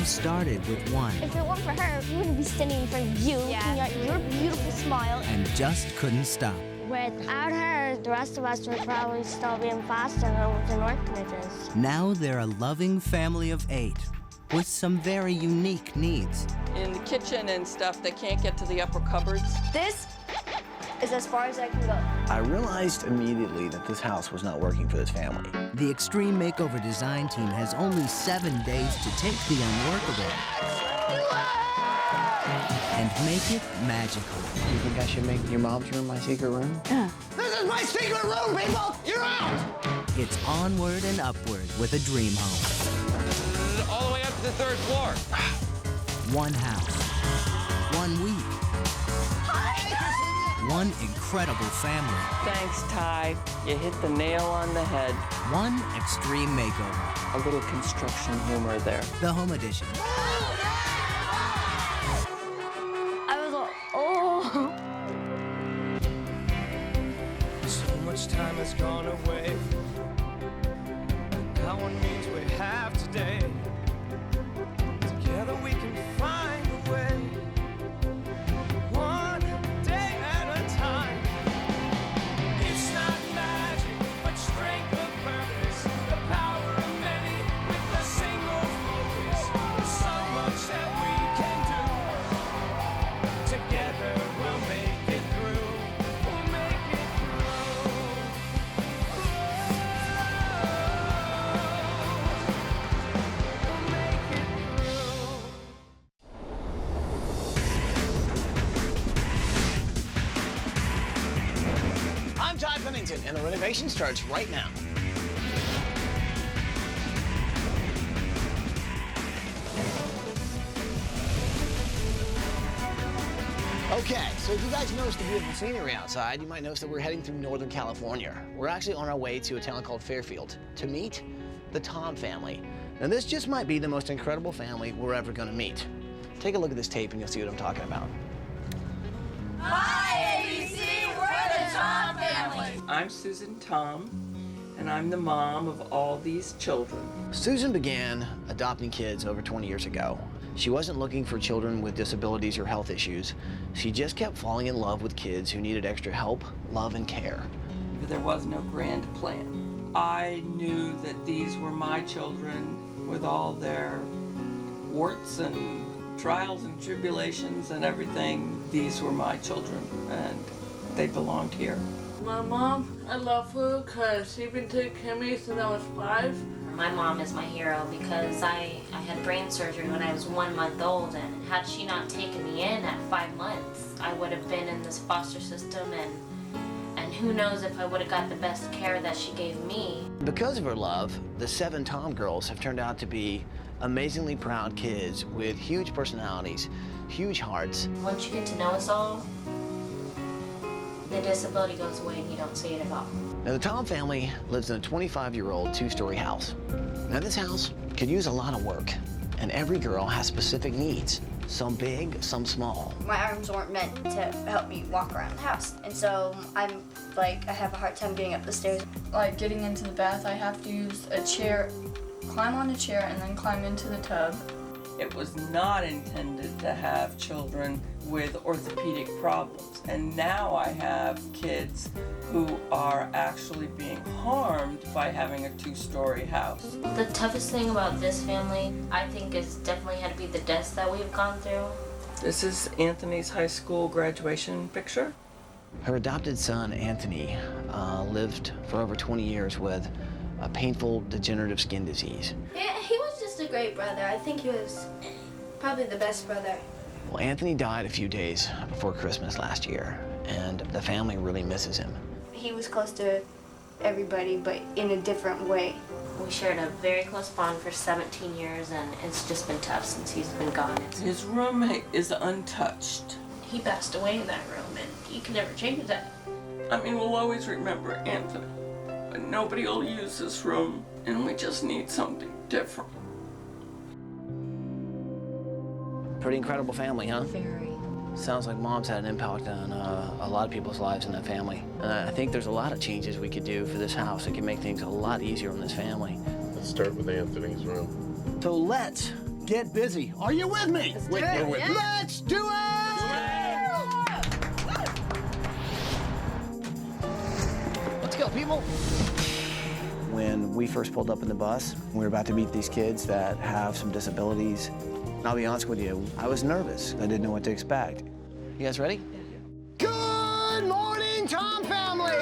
started with one. If it weren't for her, we wouldn't be standing in front of you, your beautiful smile. And just couldn't stop. Without her, the rest of us would probably still be in Boston or in orphanages. Now they're a loving family of 8 with some very unique needs. In the kitchen and stuff, they can't get to the upper cupboards. This is as far as I can go. I realized immediately that this house was not working for this family. The Extreme Makeover design team has only 7 days to take the unworkable and make it magical. You think I should make your mom's room my secret room? Yeah. This is my secret room, people! You're out! It's onward and upward with a dream home. All the way up to the 3rd floor. One house, 1 week, one incredible family. Thanks, Ty. You hit the nail on the head. One extreme makeover. A little construction humor there. The Home Edition. I was like, oh. So much time has gone away. Now one means we have today. Together we can find a way. One day at a time. It's not magic, but strength of purpose. The power of many with a single focus. There's so much that we can do. Together we'll make it through. We'll make it through. We'll make it through. I'm Todd Pennington, and the renovation starts right now. Okay, so if you guys notice the beautiful scenery outside, you might notice that we're heading through Northern California. We're actually on our way to a town called Fairfield to meet the Tom family. Now, this just might be the most incredible family we're ever going to meet. Take a look at this tape and you'll see what I'm talking about. I'm Susan Tom, and I'm the mom of all these children. Susan began adopting kids over 20 years ago. She wasn't looking for children with disabilities or health issues. She just kept falling in love with kids who needed extra help, love, and care. There was no grand plan. I knew that these were my children with all their warts and trials and tribulations and everything. These were my children, and they belonged here. My mom, I love her because she's been taking care of me since I was 5. My mom is my hero because I had brain surgery when I was 1 month old, and had she not taken me in at 5 months, I would have been in this foster system, and who knows if I would have got the best care that she gave me. Because of her love, the 7 Tom girls have turned out to be amazingly proud kids with huge personalities, huge hearts. Once you get to know us all, the disability goes away and you don't see it at all. Now, the Tom family lives in a 25-year-old 2-story house. Now, this house could use a lot of work, and every girl has specific needs, some big, some small. My arms weren't meant to help me walk around the house, and so I have a hard time getting up the stairs. Like getting into the bath, I have to use a chair, climb on a chair, and then climb into the tub. It was not intended to have children with orthopedic problems, and now I have kids who are actually being harmed by having a 2-story house. The toughest thing about this family, I think, is definitely had to be the deaths that we've gone through. This is Anthony's high school graduation picture. Her adopted son, Anthony, lived for over 20 years with a painful degenerative skin disease. Yeah, he was just a great brother. I think he was probably the best brother. Well, Anthony died a few days before Christmas last year, and the family really misses him. He was close to everybody, but in a different way. We shared a very close bond for 17 years, and it's just been tough since he's been gone. His room is untouched. He passed away in that room, and you can never change that. I mean, we'll always remember Anthony, but nobody will use this room, and we just need something different. Pretty incredible family, huh? Very. Sounds like Mom's had an impact on a lot of people's lives in that family. And I think there's a lot of changes we could do for this house that can make things a lot easier on this family. Let's start with Anthony's room. So let's get busy. Are you with me? Let's do it! Let's go, people. When we first pulled up in the bus, we were about to meet these kids that have some disabilities. And I'll be honest with you, I was nervous. I didn't know what to expect. You guys ready? Good morning, Tom family!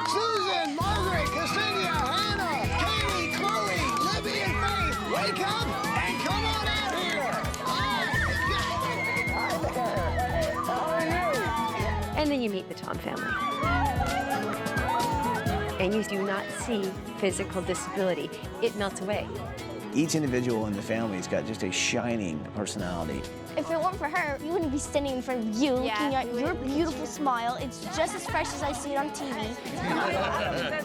Susan, Margaret, Ksenia, Hannah, Kaylee, Chloe, Libby, and Faith, wake up and come on out here! Hi there! How are you? And then you meet the Tom family. And you do not see physical disability. It melts away. Each individual in the family's got just a shining personality. If it weren't for her, you wouldn't be standing in front of you looking at your beautiful smile. It's just as fresh as I see it on TV.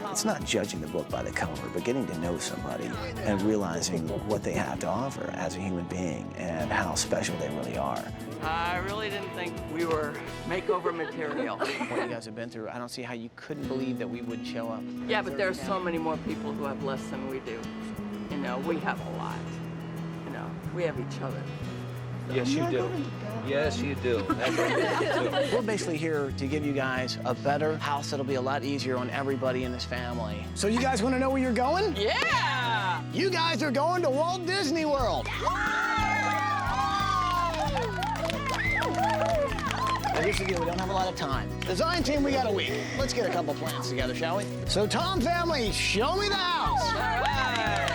It's not judging the book by the cover, but getting to know somebody and realizing what they have to offer as a human being and how special they really are. I really didn't think we were makeover material. What you guys have been through, I don't see how you couldn't believe that we wouldn't show up. Yeah, but there's so many more people who have less than we do. You know, we have a lot. You know, we have each other. Yes, you do. Yes, you do. That's what you do. We're basically here to give you guys a better house that'll be a lot easier on everybody in this family. So you guys want to know where you're going? Yeah! You guys are going to Walt Disney World. Now, here's the deal, we don't have a lot of time. Design team, we got a week. Let's get a couple plans together, shall we? So Tom family, show me the house. All right.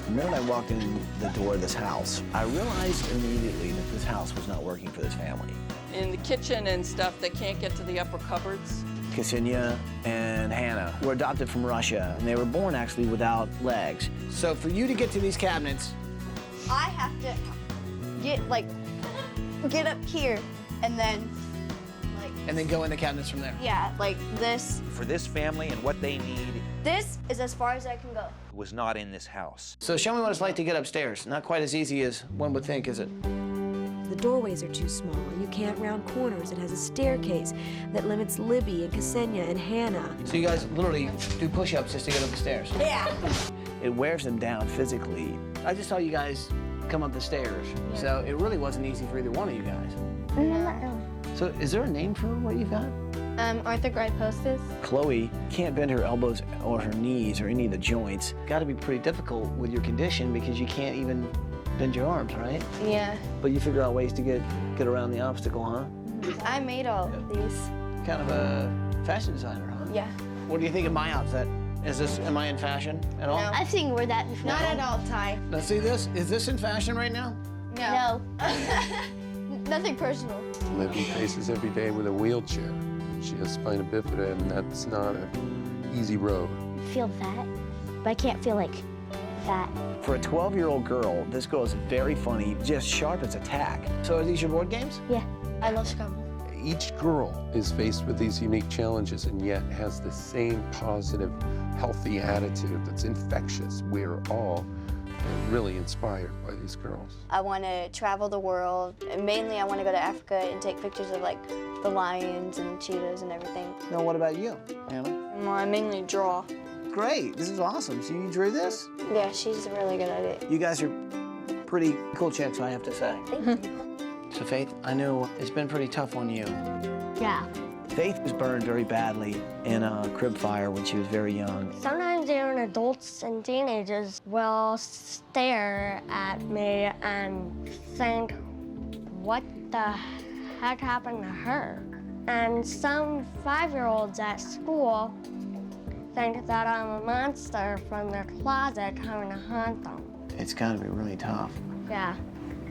The minute I walked in the door of this house, I realized immediately that this house was not working for this family. In the kitchen and stuff, they can't get to the upper cupboards. Ksenia and Hannah were adopted from Russia, and they were born actually without legs. So for you to get to these cabinets, I have to get up here and then go in the cabinets from there. yeah, like this. For this family and what they need This is as far as I can go. was not in this house. So show me what it's like to get upstairs. Not quite as easy as one would think, is it? The doorways are too small. You can't round corners. It has a staircase that limits Libby and Ksenia and Hannah. So you guys literally do push-ups just to get up the stairs. Yeah. It wears them down physically. I just saw you guys come up the stairs, so it really wasn't easy for either one of you guys. No. So is there a name for what you've got? Arthrogryposis. Chloe can't bend her elbows or her knees or any of the joints. Got to be pretty difficult with your condition because you can't even bend your arms, right? Yeah. But you figure out ways to get around the obstacle, huh? I made all of these. Kind of a fashion designer, huh? Yeah. What do you think of my outfit? Am I in fashion at all? I've seen you wear that before. Not at all, Ty. Now see this? Is this in fashion right now? No. Nothing personal. Libby faces every day with a wheelchair. She has spina bifida, and that's not an easy road. I feel fat, but I can't feel like fat. For a 12-year-old girl, this girl is very funny, just sharp as a tack. So are these your board games? Yeah. I love Scrabble. Each girl is faced with these unique challenges and yet has the same positive, healthy attitude that's infectious. We're all really inspired by these girls. I want to travel the world. And mainly, I want to go to Africa and take pictures of like the lions and cheetahs and everything. Now, what about you, Hannah? Well, I mainly draw. Great, this is awesome. So you drew this? Yeah, she's really good at it. You guys are pretty cool chicks, I have to say. Thank you. So Faith, I know it's been pretty tough on you. Yeah. Faith was burned very badly in a crib fire when she was very young. Sometimes even adults and teenagers will stare at me and think, what the heck happened to her? And some 5-year-olds at school think that I'm a monster from their closet coming to haunt them. It's gotta be really tough. Yeah.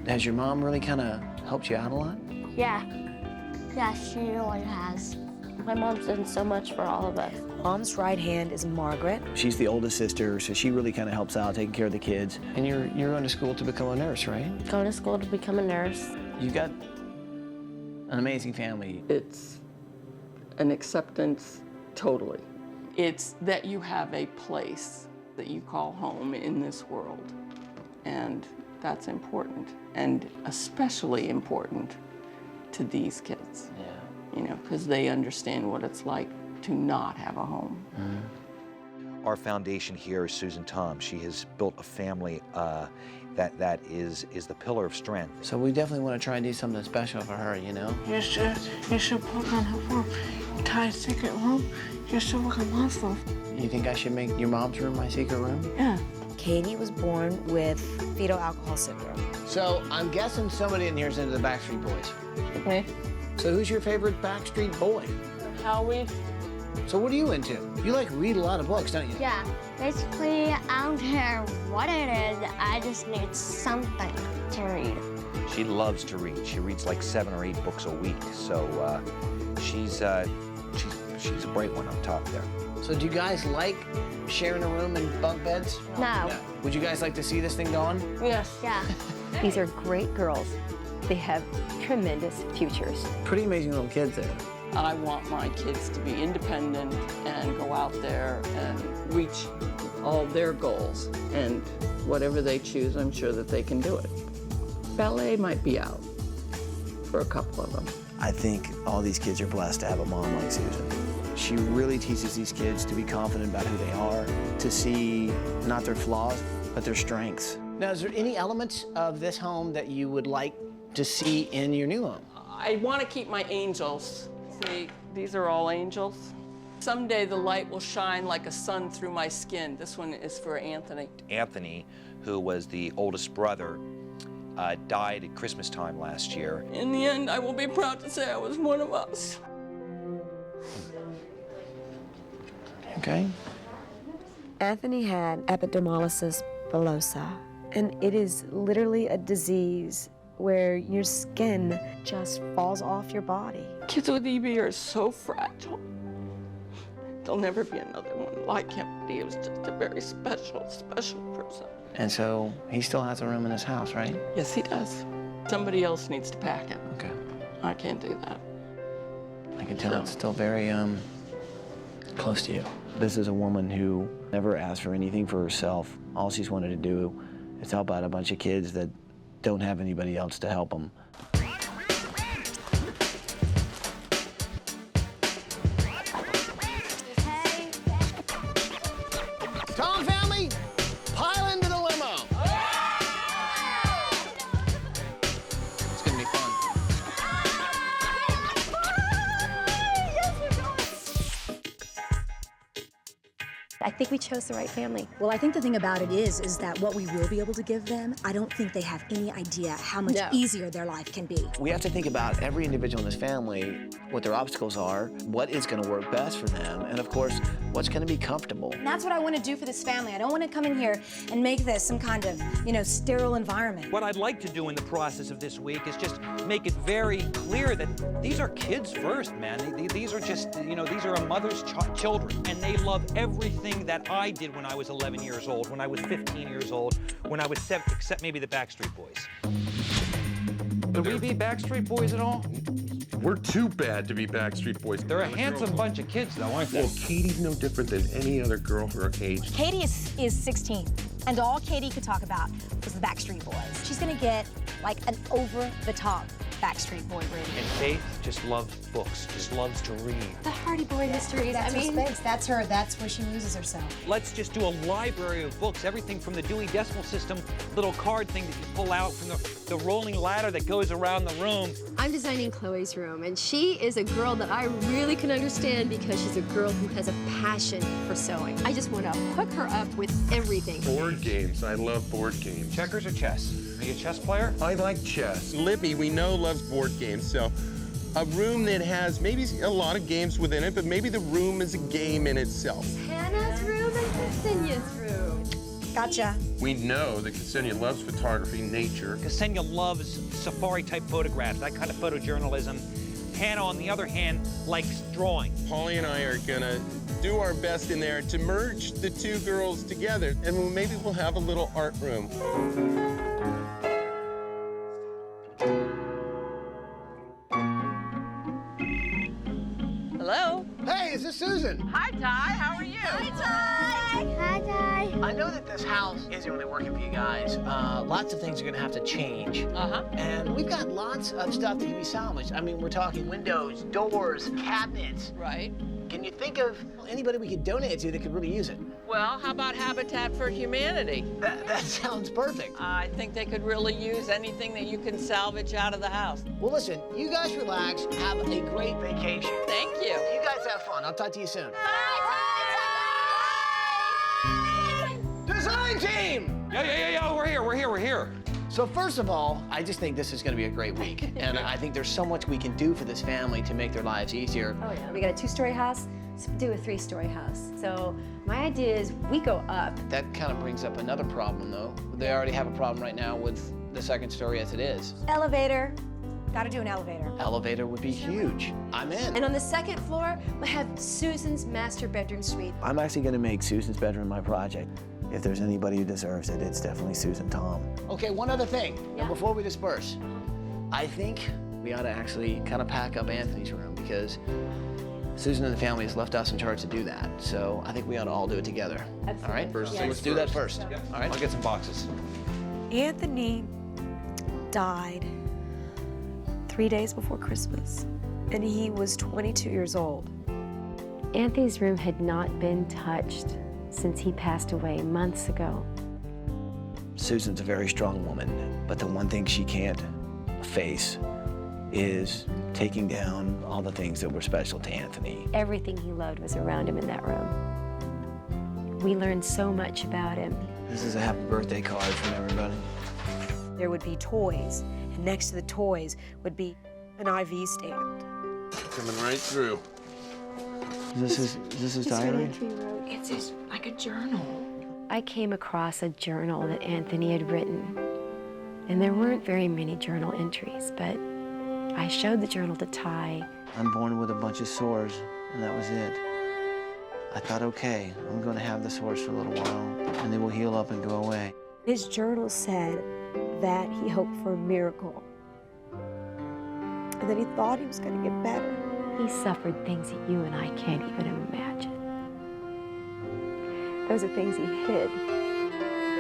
Has your mom really kind of helped you out a lot? Yeah. Yeah, she really has. My mom's done so much for all of us. Mom's right hand is Margaret. She's the oldest sister, so she really kind of helps out, taking care of the kids. And you're going to school to become a nurse, right? Going to school to become a nurse. You've got an amazing family. It's an acceptance, totally. It's that you have a place that you call home in this world. And that's important, and especially important to these kids. Yeah. You know, because they understand what it's like to not have a home. Our foundation here is Susan Tom. She has built a family that is the pillar of strength. So we definitely want to try and do something special for her, you know? You should put on her room, tie a secret room. You should look at monster. You think I should make your mom's room my secret room? Yeah. Katie was born with fetal alcohol syndrome. So I'm guessing somebody in here is into the Backstreet Boys. Me? So who's your favorite Backstreet Boy? Howie. So what are you into? You like read a lot of books, don't you? Yeah, basically, I don't care what it is. I just need something to read. She loves to read. She reads like 7 or 8 books a week. So she's a bright one up top there. So do you guys like sharing a room and bunk beds? No. Would you guys like to see this thing going? Yes. Yeah. These are great girls. They have tremendous futures. Pretty amazing little kids there. I want my kids to be independent and go out there and reach all their goals. And whatever they choose, I'm sure that they can do it. Ballet might be out for a couple of them. I think all these kids are blessed to have a mom like Susan. She really teaches these kids to be confident about who they are, to see not their flaws, but their strengths. Now, is there any elements of this home that you would like to see in your new home? I want to keep my angels. See, these are all angels. Someday the light will shine like a sun through my skin. This one is for Anthony. Anthony, who was the oldest brother, died at Christmas time last year. In the end, I will be proud to say I was one of us. Okay. Anthony had epidermolysis bullosa, and it is literally a disease where your skin just falls off your body. Kids with EB are so fragile. There'll never be another one like him. He was just a very special person. And so he still has a room in his house, right? Yes, he does. Somebody else needs to pack it. Okay. I can't do that. I can tell it's still very close to you. This is a woman who never asked for anything for herself. All she's wanted to do is help out a bunch of kids that don't have anybody else to help them. Hey. Tom family, pile into the limo. It's gonna be fun. I think we chose the right family. Well, I think the thing about it is that what we will be able to give them, I don't think they have any idea how much easier their life can be. We have to think about every individual in this family, what their obstacles are, what is going to work best for them, and of course, what's going to be comfortable. And that's what I want to do for this family. I don't want to come in here and make this some kind of, sterile environment. What I'd like to do in the process of this week is just make it very clear that these are kids first, man. These are just, these are a mother's children, and they love everything that I did when I was 11 years old, when I was 15 years old, when I was 7, except maybe the Backstreet Boys. Did we be Backstreet Boys at all? We're too bad to be Backstreet Boys. They're a handsome bunch of kids, though, aren't they? Well, Katie's no different than any other girl her age. Katie is 16, and all Katie could talk about was the Backstreet Boys. She's gonna get like an over-the-top Backstreet Boy rating. And Faith just loves books, just loves to read. The Hardy Boy mysteries. That's her space. That's her. That's where she loses herself. Let's just do a library of books, everything from the Dewey Decimal System little card thing that you pull out from the rolling ladder that goes around the room. I'm designing Chloe's room, and she is a girl that I really can understand because she's a girl who has a passion for sewing. I just want to hook her up with everything. Board games. I love board games. Checkers or chess? Are you a chess player? I like chess. Libby, we know, loves board games, so a room that has maybe a lot of games within it, but maybe the room is a game in itself. Hannah's room and Ksenia's room. Gotcha. We know that Ksenia loves photography, nature. Ksenia loves safari-type photographs, that kind of photojournalism. Hannah, on the other hand, likes drawing. Polly and I are gonna do our best in there to merge the two girls together, and maybe we'll have a little art room. Hello? Hey, is this Susan? Hi, Ty. How are you? Hi, Ty. Hi, Ty. I know that this house isn't really working for you guys. Lots of things are gonna have to change. And we've got lots of stuff that can be salvaged. I mean, we're talking windows, doors, cabinets. Right. Can you think of anybody we could donate it to that could really use it? Well, how about Habitat for Humanity? That sounds perfect. I think they could really use anything that you can salvage out of the house. Well, listen, you guys relax. Have a great vacation. Thank you. You guys have fun. I'll talk to you soon. Design team! Yeah, we're here. So first of all, I just think this is going to be a great week. And I think there's so much we can do for this family to make their lives easier. Oh yeah, we got a 2-story house, let's do a 3-story house. So my idea is we go up. That kind of brings up another problem, though. They already have a problem right now with the 2nd story as it is. Elevator. Gotta do an elevator. Elevator would be huge. I'm in. And on the 2nd floor, we'll have Susan's master bedroom suite. I'm actually going to make Susan's bedroom my project. If there's anybody who deserves it, it's definitely Susan Tom. Okay, one other thing. Yeah. Before we disperse, I think we ought to actually kind of pack up Anthony's room because Susan and the family has left us in charge to do that. So I think we ought to all do it together. Absolutely. All right? First So things let's do that first. first. All right? I'll get some boxes. Anthony died 3 days before Christmas, and he was 22 years old. Anthony's room had not been touched since he passed away months ago. Susan's a very strong woman, but the one thing she can't face is taking down all the things that were special to Anthony. Everything he loved was around him in that room. We learned so much about him. This is a happy birthday card from everybody. There would be toys, and next to the toys would be an IV stand. Coming right through. Is this his diary? It's like a journal. I came across a journal that Anthony had written, and there weren't very many journal entries, but I showed the journal to Ty. I'm born with a bunch of sores, and that was it. I thought, okay, I'm going to have the sores for a little while, and they will heal up and go away. His journal said that he hoped for a miracle, and that he thought he was going to get better. He suffered things that you and I can't even imagine. Those are things he hid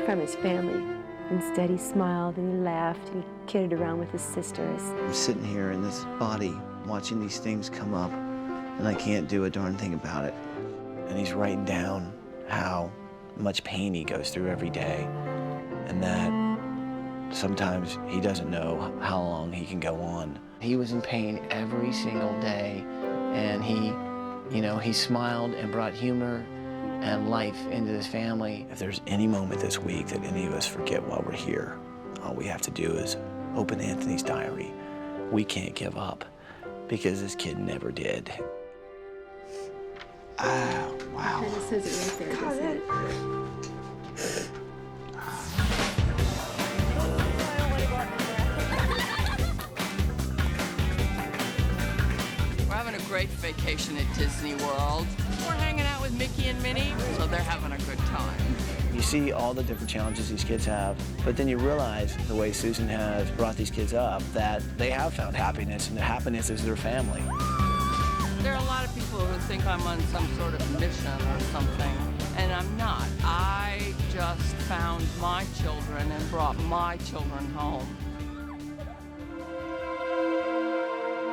from his family. Instead, he smiled and he laughed and he kidded around with his sisters. I'm sitting here in this body, watching these things come up, and I can't do a darn thing about it. And he's writing down how much pain he goes through every day, and that sometimes he doesn't know how long he can go on. He was in pain every single day, and he smiled and brought humor and life into this family. If there's any moment this week that any of us forget while we're here, all we have to do is open Anthony's diary. We can't give up, because this kid never did. Oh, wow. It says it right there, doesn't it? We're having a great vacation at Disney World. We're hanging out with Mickey and Minnie, so they're having a good time. You see all the different challenges these kids have, but then you realize the way Susan has brought these kids up, that they have found happiness, and the happiness is their family. There are a lot of people who think I'm on some sort of mission or something, and I'm not. I just found my children and brought my children home.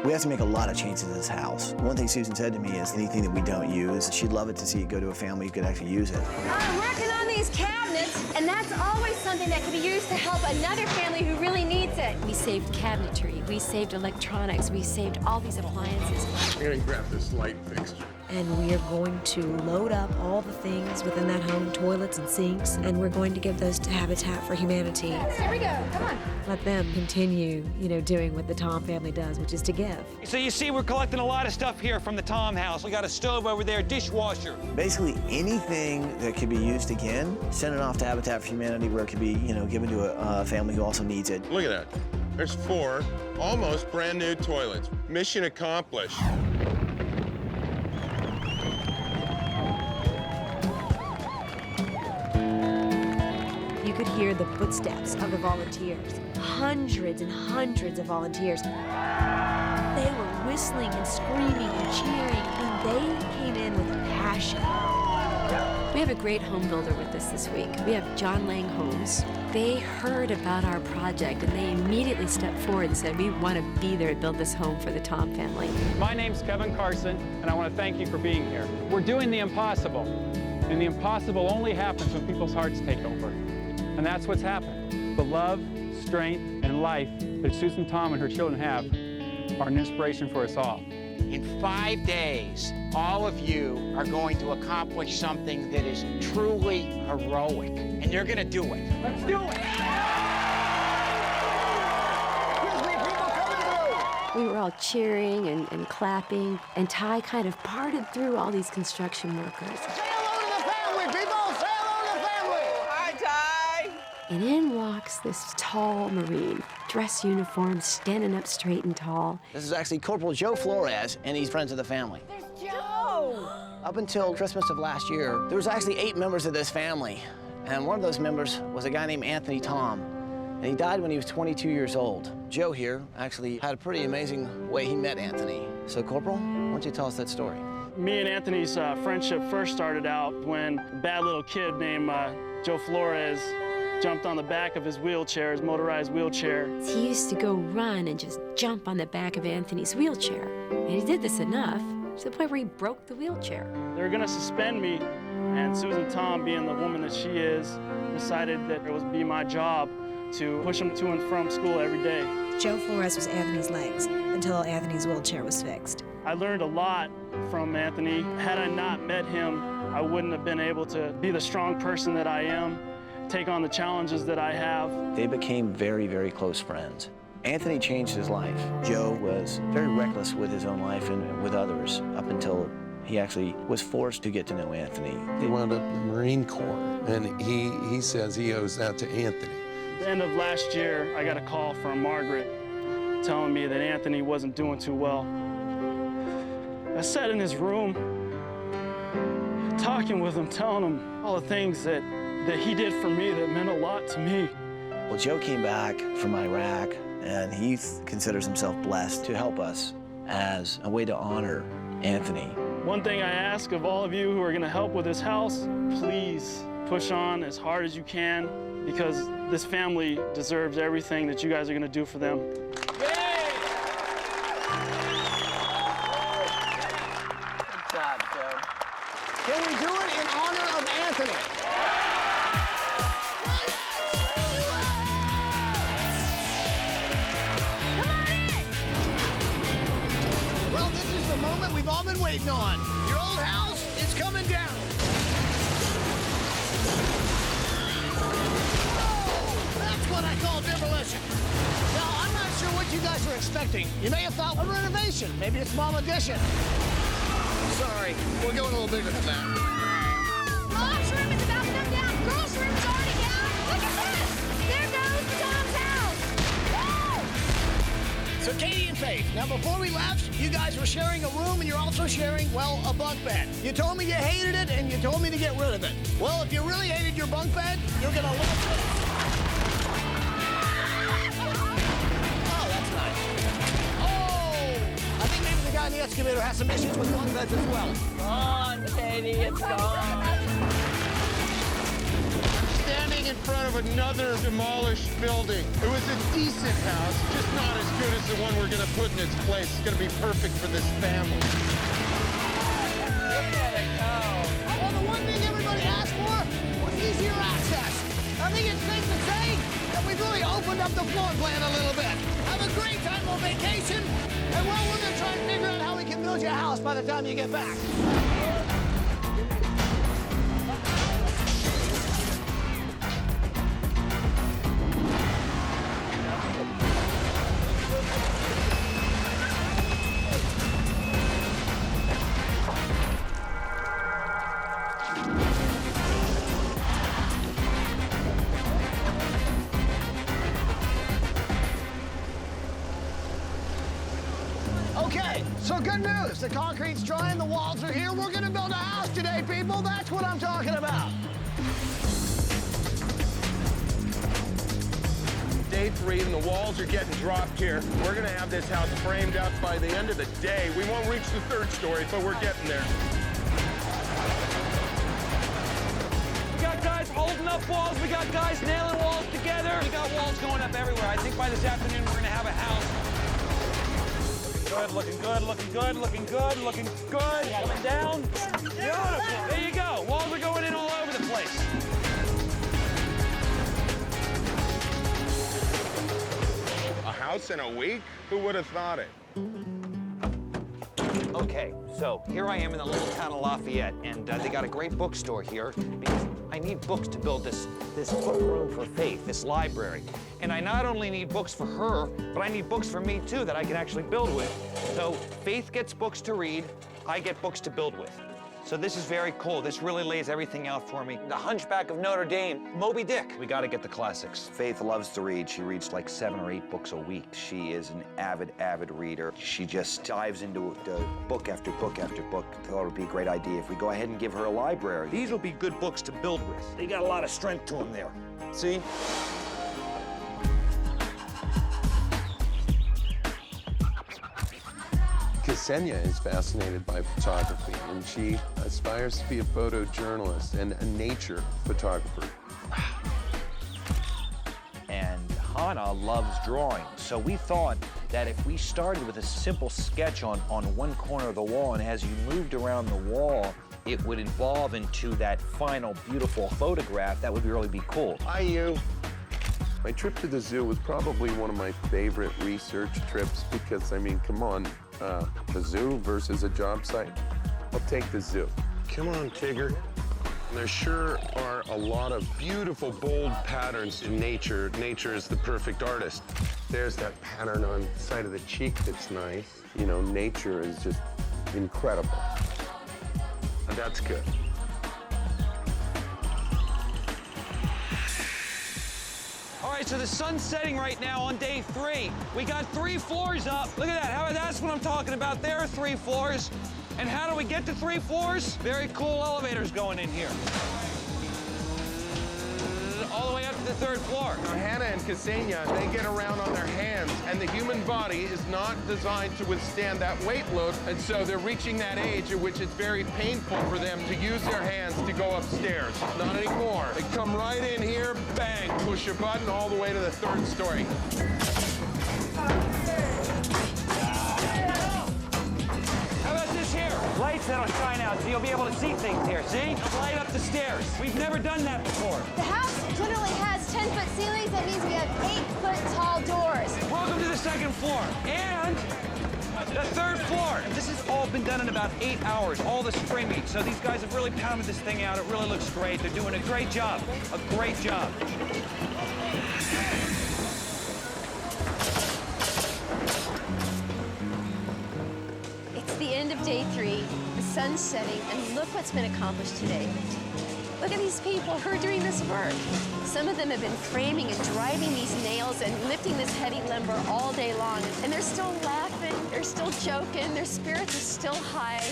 We have to make a lot of changes in this house. One thing Susan said to me is anything that we don't use, she'd love it to see it go to a family who could actually use it. I'm working on these cabinets, and that's always something that can be used to help another family who really needs it. We saved cabinetry, we saved electronics, we saved all these appliances. I'm gonna grab this light fixture. And we are going to load up all the things within that home, toilets and sinks, and we're going to give those to Habitat for Humanity. Here we go, come on. Let them continue, doing what the Tom family does, which is to give. So you see, we're collecting a lot of stuff here from the Tom house. We got a stove over there, dishwasher. Basically anything that could be used again, send it off to Habitat for Humanity where it could be, given to a family who also needs it. Look at that. There's 4 almost brand new toilets. Mission accomplished. You could hear the footsteps of the volunteers. Hundreds and hundreds of volunteers. They were whistling and screaming and cheering, and they came in with a passion. We have a great home builder with us this week. We have John Lang Homes. They heard about our project and they immediately stepped forward and said, we want to be there to build this home for the Tom family. My name's Kevin Carson, and I want to thank you for being here. We're doing the impossible, and the impossible only happens when people's hearts take over. And that's what's happened. The love, strength, and life that Susan, Tom, and her children have are an inspiration for us all. In 5 days, all of you are going to accomplish something that is truly heroic, and you're going to do it. Let's do it! We were all cheering and clapping, and Ty kind of parted through all these construction workers. Say hello to the family, people! Say hello to the family! Hi, Ty! And in walks this tall Marine, dress uniform, standing up straight and tall. This is actually Corporal Joe Flores, and he's friends of the family. There's Joe! Up until Christmas of last year, there was actually 8 members of this family, and one of those members was a guy named Anthony Tom, and he died when he was 22 years old. Joe here actually had a pretty amazing way he met Anthony. So, Corporal, why don't you tell us that story? Me and Anthony's friendship first started out when a bad little kid named Joe Flores jumped on the back of his wheelchair, his motorized wheelchair. He used to go run and just jump on the back of Anthony's wheelchair. And he did this enough to the point where he broke the wheelchair. They were gonna suspend me, and Susan Tom, being the woman that she is, decided that it would be my job to push him to and from school every day. Joe Flores was Anthony's legs until Anthony's wheelchair was fixed. I learned a lot from Anthony. Had I not met him, I wouldn't have been able to be the strong person that I am, take on the challenges that I have. They became very, very close friends. Anthony changed his life. Joe was very reckless with his own life and with others up until he actually was forced to get to know Anthony. He wound up in the Marine Corps, and he says he owes that to Anthony. At the end of last year, I got a call from Margaret telling me that Anthony wasn't doing too well. I sat in his room, talking with him, telling him all the things that he did for me that meant a lot to me. Well, Joe came back from Iraq, and he considers himself blessed to help us as a way to honor Anthony. One thing I ask of all of you who are going to help with this house, please push on as hard as you can, because this family deserves everything that you guys are going to do for them. Good job, Joe. Can we do it in honor of Anthony? Well, this is the moment we've all been waiting on. Your old house is coming down. Oh, that's what I call demolition. Now, I'm not sure what you guys are expecting. You may have thought a renovation, maybe a small addition. Sorry, we're going a little bigger than that. Mom's room is about to come down. Girls' room is already down. Look at this. There goes the Tom's house. Woo! So Katie and Faith, now before we left, you guys were sharing a room and you're also sharing, well, a bunk bed. You told me you hated it and you told me to get rid of it. Well, if you really hated your bunk bed, you're gonna love this. Oh, that's nice. Oh, I think maybe the guy in the excavator has some issues with bunk beds as well. Come on, Katie, it's gone. Standing in front of another demolished building. It was a decent house, just not as good as the one we're gonna put in its place. It's gonna be perfect for this family. Look at it go. Well, the one thing everybody asked for was easier access. I think it's safe to say that we've really opened up the floor plan a little bit. Have a great time on vacation, and well, we're gonna try and figure out how we can build your house by the time you get back. Okay, so good news. The concrete's dry and the walls are here. We're gonna build a house today, people. That's what I'm talking about. Day 3 and the walls are getting dropped here. We're gonna have this house framed up by the end of the day. We won't reach the 3rd story, but we're getting there. holding up walls. We got guys nailing walls together. We got walls going up everywhere. I think by this afternoon we're gonna have a house. Good, looking good, looking good, looking good, looking good. Coming down. Beautiful. There you go. Walls are going in all over the place. A house in a week? Who would have thought it? Okay, so here I am in the little town of Lafayette, and they got a great bookstore here because I need books to build this room for Faith, this library. And I not only need books for her, but I need books for me too that I can actually build with. So Faith gets books to read, I get books to build with. So this is very cool. This really lays everything out for me. The Hunchback of Notre Dame, Moby Dick. We got to get the classics. Faith loves to read. She reads like 7 or 8 books a week. She is an avid reader. She just dives into book after book after book. I thought it would be a great idea if we go ahead and give her a library. These will be good books to build with. They got a lot of strength to them there. See? Ksenia is fascinated by photography, and she aspires to be a photojournalist and a nature photographer. And Hannah loves drawing. So we thought that if we started with a simple sketch on one corner of the wall, and as you moved around the wall, it would evolve into that final beautiful photograph, that would really be cool. Hi, you. My trip to the zoo was probably one of my favorite research trips because, I mean, come on, the zoo versus a job site. I'll take the zoo. Come on, Tigger. There sure are a lot of beautiful, bold patterns in nature. Nature is the perfect artist. There's that pattern on the side of the cheek that's nice. You know, nature is just incredible. And that's good. All right, so the sun's setting right now on day 3. We got 3 floors up. Look at that. That's what I'm talking about. There are 3 floors. And how do we get to 3 floors? Very cool elevators going in here. All the way up to the 3rd floor. Now, Hannah and Ksenia, they get around on their hands, and the human body is not designed to withstand that weight load, and so they're reaching that age at which it's very painful for them to use their hands to go upstairs. Not anymore. They come right in here, bang, push a button all the way to the 3rd story. How about this here? Lights that'll shine out so you'll be able to see things here, see? Light up the stairs. We've never done that before. The house generally has 10-foot ceilings. That means we have 8-foot tall doors. Welcome to the 2nd floor and the 3rd floor. This has all been done in about 8 hours, all the framing. So these guys have really pounded this thing out. It really looks great. They're doing a great job, a great job. It's the end of day 3, the sun's setting, and look what's been accomplished today. Look at these people who are doing this work. Some of them have been framing and driving these nails and lifting this heavy lumber all day long. And they're still laughing, they're still joking, their spirits are still high.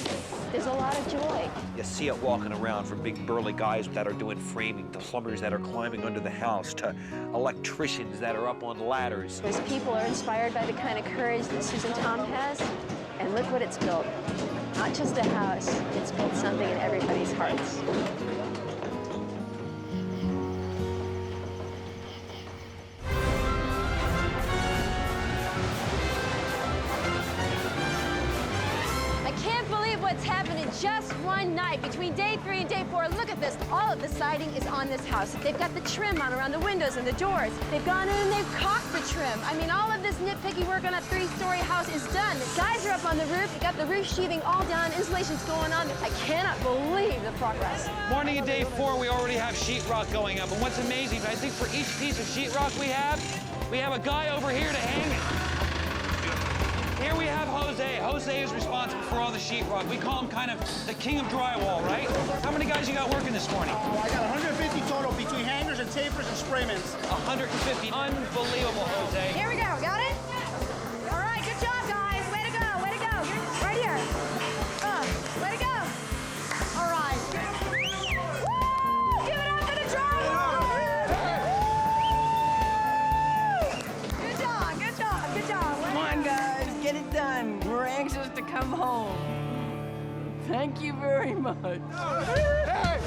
There's a lot of joy. You see it walking around from big burly guys that are doing framing, to plumbers that are climbing under the house, to electricians that are up on ladders. Those people are inspired by the kind of courage that Susan Tom has. And look what it's built. Not just a house, it's built something in everybody's hearts. What's happened in just one night between day 3 and day 4. Look at this. All of the siding is on this house. They've got the trim on around the windows and the doors. They've gone in and they've caulked the trim. I mean, all of this nitpicky work on a 3-story house is done. The guys are up on the roof. They got the roof sheathing all done. Insulation's going on. I cannot believe the progress. Morning of day 4, we already have sheetrock going up. And what's amazing, I think for each piece of sheetrock we have a guy over here to hang it. Here we have Jose. Jose is responsible for all the sheetrock. We call him kind of the king of drywall, right? How many guys you got working this morning? I got 150 total between hangers and tapers and sprayments. 150. Unbelievable, Jose. Here we go. Got it? All right. Good job, guys. Way to go. Way to go. Right here. Way to go. All right. Woo! Give it up for the drywall. Good job. Good job. Good job. Come on, guys. Get it done. We're anxious to come home. Thank you very much. Hey!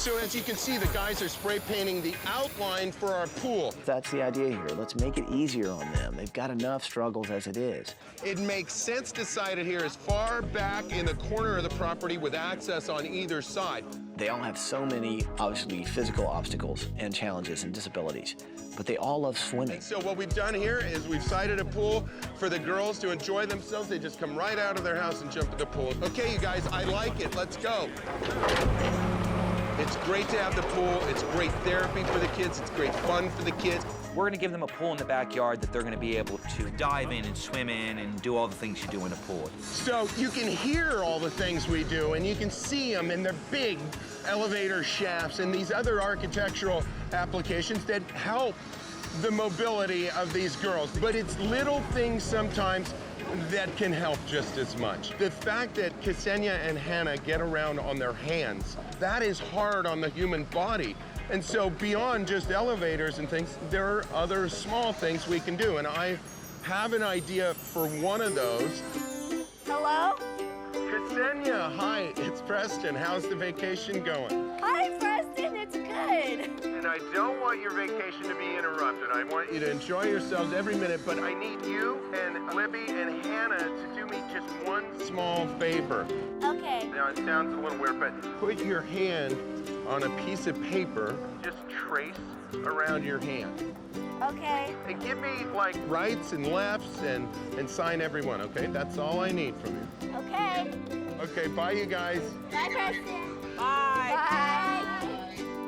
So as you can see, the guys are spray painting the outline for our pool. That's the idea here. Let's make it easier on them. They've got enough struggles as it is. It makes sense to site it here as far back in the corner of the property with access on either side. They all have so many, obviously, physical obstacles and challenges and disabilities, but they all love swimming. So what we've done here is we've sited a pool for the girls to enjoy themselves. They just come right out of their house and jump in the pool. Okay, you guys, I like it. Let's go. It's great to have the pool. It's great therapy for the kids. It's great fun for the kids. We're going to give them a pool in the backyard that they're going to be able to dive in and swim in and do all the things you do in a pool. So you can hear all the things we do, and you can see them in their big elevator shafts and these other architectural applications that help the mobility of these girls. But it's little things sometimes that can help just as much. The fact that Ksenia and Hannah get around on their hands, that is hard on the human body. And so beyond just elevators and things, there are other small things we can do. And I have an idea for one of those. Hello? Ksenia, hi, it's Preston. How's the vacation going? Hi, Preston, it's good. And I don't want your vacation to be interrupted. I want you to enjoy yourselves every minute, but I need you and Libby and Hannah to do me just one small favor. Okay. Now, it sounds a little weird, but put your hand on a piece of paper. Just trace around your hand. Okay. And give me, like, rights and lefts and sign everyone, okay? That's all I need from you. Okay. Okay, bye, you guys. Bye, Preston. Bye. Bye.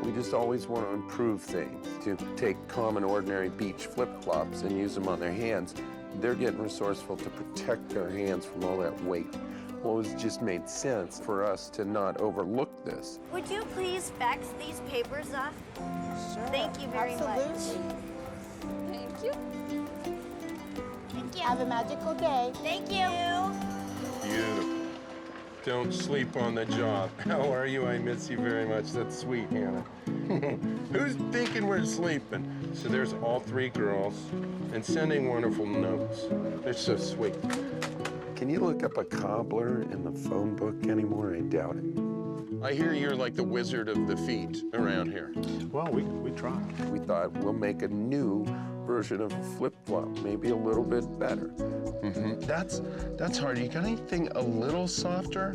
We just always want to improve things, to take common, ordinary beach flip-flops and use them on their hands. They're getting resourceful to protect their hands from all that weight. Well, it just made sense for us to not overlook this. Would you please fax these papers off? Sure. Thank you very much. Thank you. Thank you. Have a magical day. Thank you. Beautiful. Don't sleep on the job. How are you? I miss you very much. That's sweet, Hannah. Who's thinking we're sleeping? So there's all three girls and sending wonderful notes. They're so sweet. Can you look up a cobbler in the phone book anymore? I doubt it. I hear you're like the wizard of the feet around here. Well, we tried. We thought we'll make a new version of a flip-flop, maybe a little bit better. That's hard. You got anything a little softer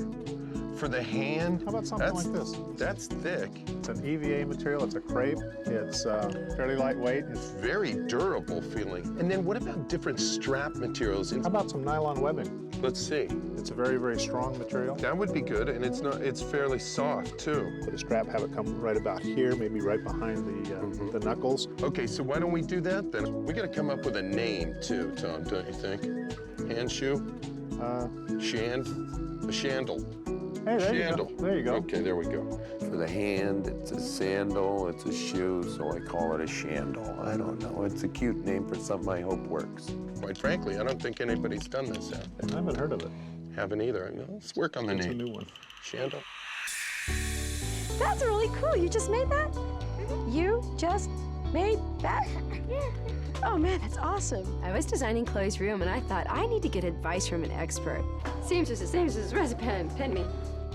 for the hand? How about something like this? That's thick. It's an EVA material. It's a crepe. It's fairly lightweight. It's very durable feeling. And then what about different strap materials? How about some nylon webbing? Let's see. It's a very, very strong material. That would be good, and it's fairly soft too. Put a strap, have it come right about here, maybe right behind the knuckles. Okay, so why don't we do that then? We got to come up with a name too, Tom, don't you think? Hand shoe? A shandle. Hey, there you go. There you go. Okay, there we go. For the hand, it's a sandal, it's a shoe, so I call it a shandle. I don't know. It's a cute name for something I hope works. Quite frankly, I don't think anybody's done this yet. I haven't heard of it. Haven't either. Let's work on the name. It's a new one. Shandle. That's really cool. You just made that? You just made that? Oh man, that's awesome. I was designing Chloe's room and I thought I need to get advice from an expert. Seamstresses, where's a pen? Pen me.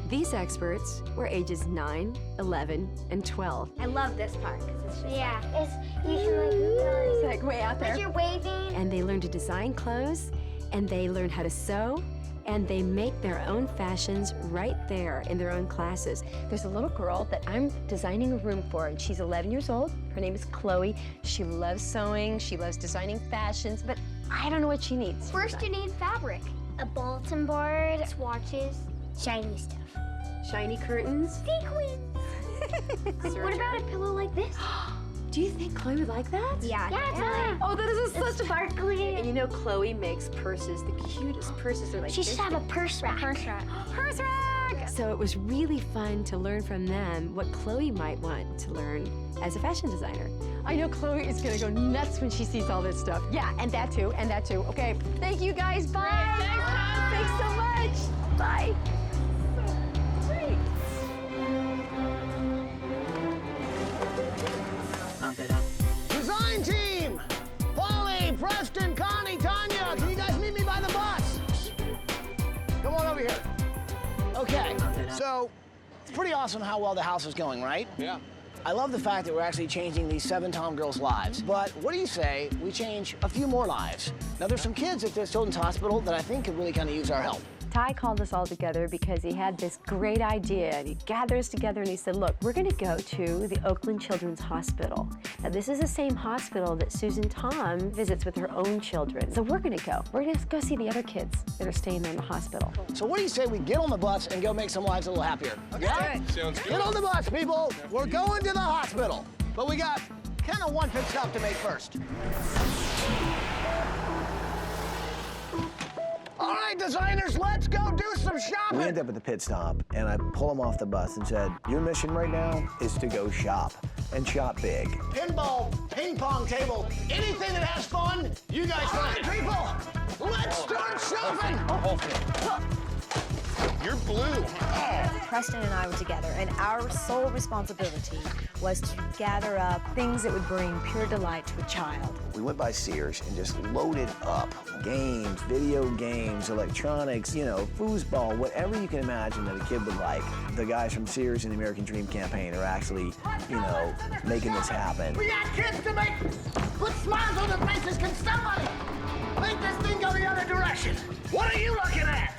These experts were ages 9, 11, and 12. I love this part. It's usually It's like way out there. like you're waving. And they learned to design clothes, and they learned how to sew, and they make their own fashions right there in their own classes. There's a little girl that I'm designing a room for, and she's 11 years old. Her name is Chloe. She loves sewing, she loves designing fashions, but I don't know what she needs. First, you need fabric, a bulletin board, swatches, shiny stuff. Shiny curtains. Sequins. What about a pillow like this? Do you think Chloe would like that? Yeah. Oh, that is It's such sparkly. And you know, Chloe makes purses, the cutest purses. They're like She should this have a big. purse rack. Purse rack. Purse rack! So it was really fun to learn from them what Chloe might want to learn as a fashion designer. I know Chloe is gonna go nuts when she sees all this stuff. Yeah, and that too, and that too. Okay, thank you guys, bye. Thanks so much. Bye. Great. Design team! Polly, Preston, Connie, Tanya, can you guys meet me by the bus? Come on over here. Okay, so pretty awesome how well the house is going, right? Yeah. I love the fact that we're actually changing these 7 Tom girls' lives. But what do you say we change a few more lives? Now, there's some kids at this children's hospital that I think could really kind of use our help. Ty called us all together because he had this great idea, and he gathered us together and he said, look, we're gonna go to the Oakland Children's Hospital. Now, this is the same hospital that Susan Tom visits with her own children. So we're gonna go. We're gonna go see the other kids that are staying there in the hospital. So what do you say we get on the bus and go make some lives a little happier? Okay. Yeah? Sounds good. Get on the bus, people. We're going to the hospital. But we got kind of one pit stop to make first. All right, designers, let's go do some shopping. We end up at the pit stop, and I pull them off the bus and said, your mission right now is to go shop, and shop big. Pinball, ping pong table, anything that has fun, you guys find it. People, let's start shopping. You're blue. Preston and I were together, and our sole responsibility was to gather up things that would bring pure delight to a child. We went by Sears and just loaded up games, video games, electronics, you know, foosball, whatever you can imagine that a kid would like. The guys from Sears and the American Dream campaign are actually, you know, making this happen. We got kids to put smiles on their faces. Can somebody make this thing go the other direction? What are you looking at?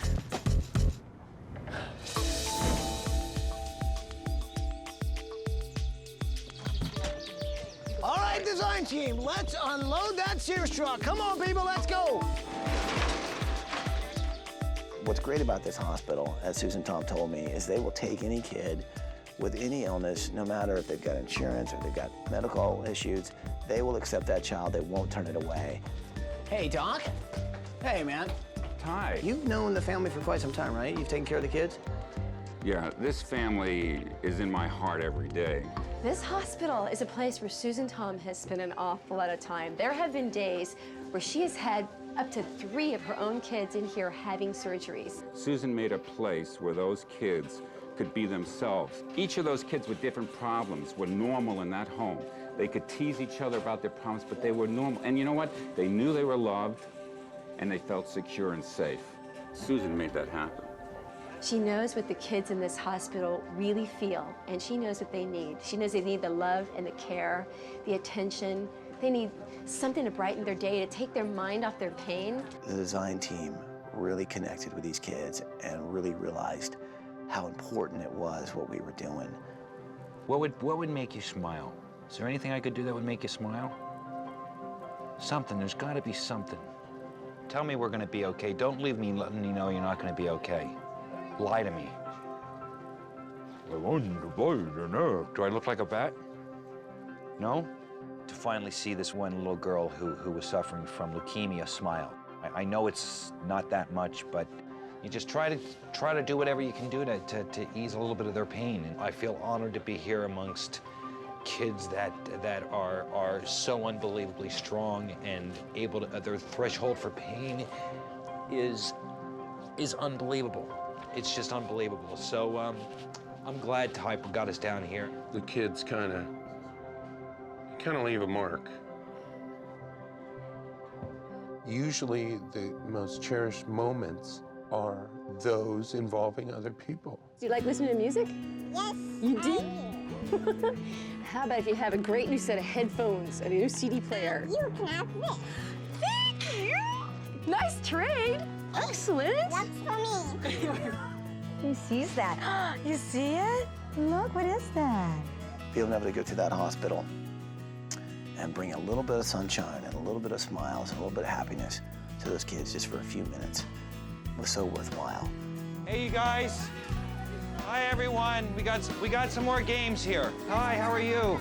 All right, design team, let's unload that Sears truck. Come on, people, let's go. What's great about this hospital, as Susan Tom told me, is they will take any kid with any illness, no matter if they've got insurance or they've got medical issues, they will accept that child. They won't turn it away. Hey, Doc. Hey, man. Hi. You've known the family for quite some time, right? You've taken care of the kids? Yeah, this family is in my heart every day. This hospital is a place where Susan Tom has spent an awful lot of time. There have been days where she has had up to 3 of her own kids in here having surgeries. Susan made a place where those kids could be themselves. Each of those kids with different problems were normal in that home. They could tease each other about their problems, but they were normal. And you know what? They knew they were loved, and they felt secure and safe. Susan made that happen. She knows what the kids in this hospital really feel, and she knows what they need. She knows they need the love and the care, the attention. They need something to brighten their day, to take their mind off their pain. The design team really connected with these kids and really realized how important it was what we were doing. What would make you smile? Is there anything I could do that would make you smile? Something, there's gotta be something. Tell me we're gonna be okay. Don't leave me letting me know you're not gonna be okay. Lie to me. Do I look like a bat? No? To finally see this one little girl who was suffering from leukemia smile. I know it's not that much, but you just try to do whatever you can do to ease a little bit of their pain. And I feel honored to be here amongst kids that are so unbelievably strong and able to, their threshold for pain is unbelievable. It's just unbelievable. So I'm glad Ty got us down here. The kids kind of leave a mark. Usually the most cherished moments are those involving other people. Do you like listening to music? Yes. You do? How about if you have a great new set of headphones and a new CD player? You can have this. Thank you. Nice trade. Excellent. That's for me. Who sees that? You see it? Look, what is that? Being able to go to that hospital and bring a little bit of sunshine and a little bit of smiles and a little bit of happiness to those kids just for a few minutes was so worthwhile. Hey, you guys. Hi, everyone. We got some more games here. Hi, how are you?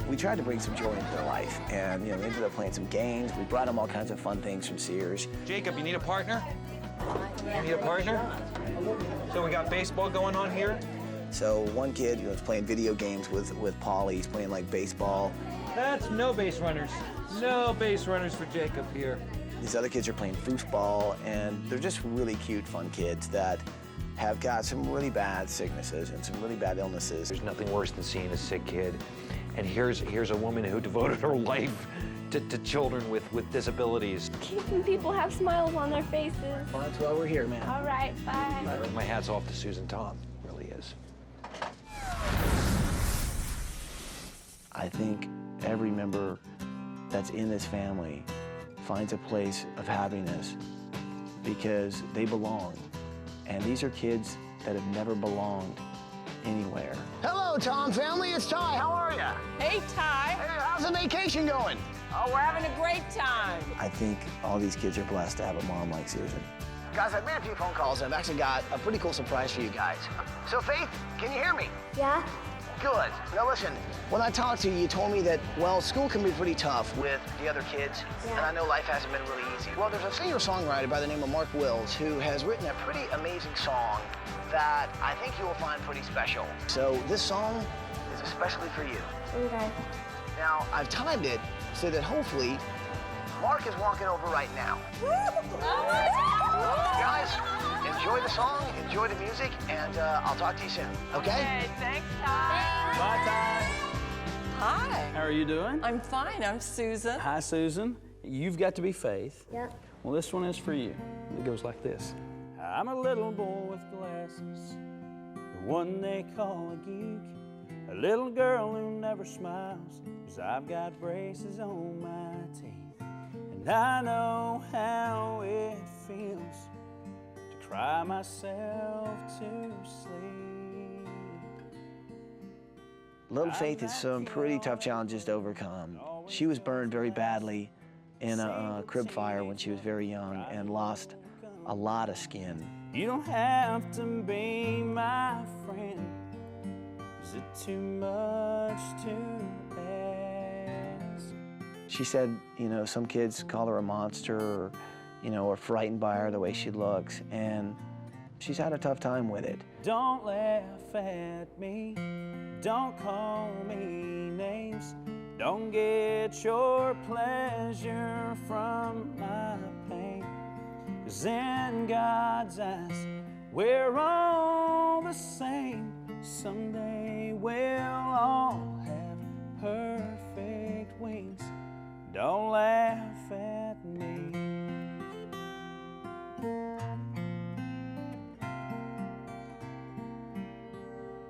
We tried to bring some joy into their life, and we ended up playing some games. We brought them all kinds of fun things from Sears. Jacob, you need a partner? You need a partner? So we got baseball going on here? So one kid, is playing video games with Polly. He's playing like baseball. That's no base runners. No base runners for Jacob here. These other kids are playing foosball, and they're just really cute, fun kids that have got some really bad sicknesses and some really bad illnesses. There's nothing worse than seeing a sick kid. And here's a woman who devoted her life to children with disabilities. Keeping people have smiles on their faces. Well, that's why we're here, man. All right, bye. My hat's off to Susan Tom. I think every member that's in this family finds a place of happiness because they belong. And these are kids that have never belonged anywhere. Hello, Tom family. It's Ty. How are you? Hey, Ty. Hey, how's the vacation going? Oh, we're having a great time. I think all these kids are blessed to have a mom like Susan. Guys, I've made a few phone calls, and I've actually got a pretty cool surprise for you guys. So, Faith, can you hear me? Yeah? Good. Now, listen, when I talked to you, you told me that, well, school can be pretty tough with the other kids, and I know life hasn't been really easy. Well, there's a singer-songwriter by the name of Mark Wills who has written a pretty amazing song that I think you will find pretty special. So this song is especially for you. Okay. Now, I've timed it so that hopefully Mark is walking over right now. Guys, enjoy the song, enjoy the music, and I'll talk to you soon, okay? Hey, thanks, Ty. Bye, Ty. Hi. How are you doing? I'm fine. I'm Susan. Hi, Susan. You've got to be Faith. Yep. Well, this one is for you. It goes like this. I'm a little boy with glasses, the one they call a geek, a little girl who never smiles, 'cause I've got braces on my teeth, and I know how it feels to cry myself to sleep. Little Faith has some pretty tough challenges to overcome. She was burned very badly in a crib fire when she was very young and lost a lot of skin. You don't have to be my friend. Is it too much to ask? She said, you know, some kids call her a monster or, you know, are frightened by her the way she looks, and she's had a tough time with it. Don't laugh at me, don't call me names, don't get your pleasure from my pain. 'Cause in God's eyes, we're all the same. Someday we'll all have perfect wings. Don't laugh at me.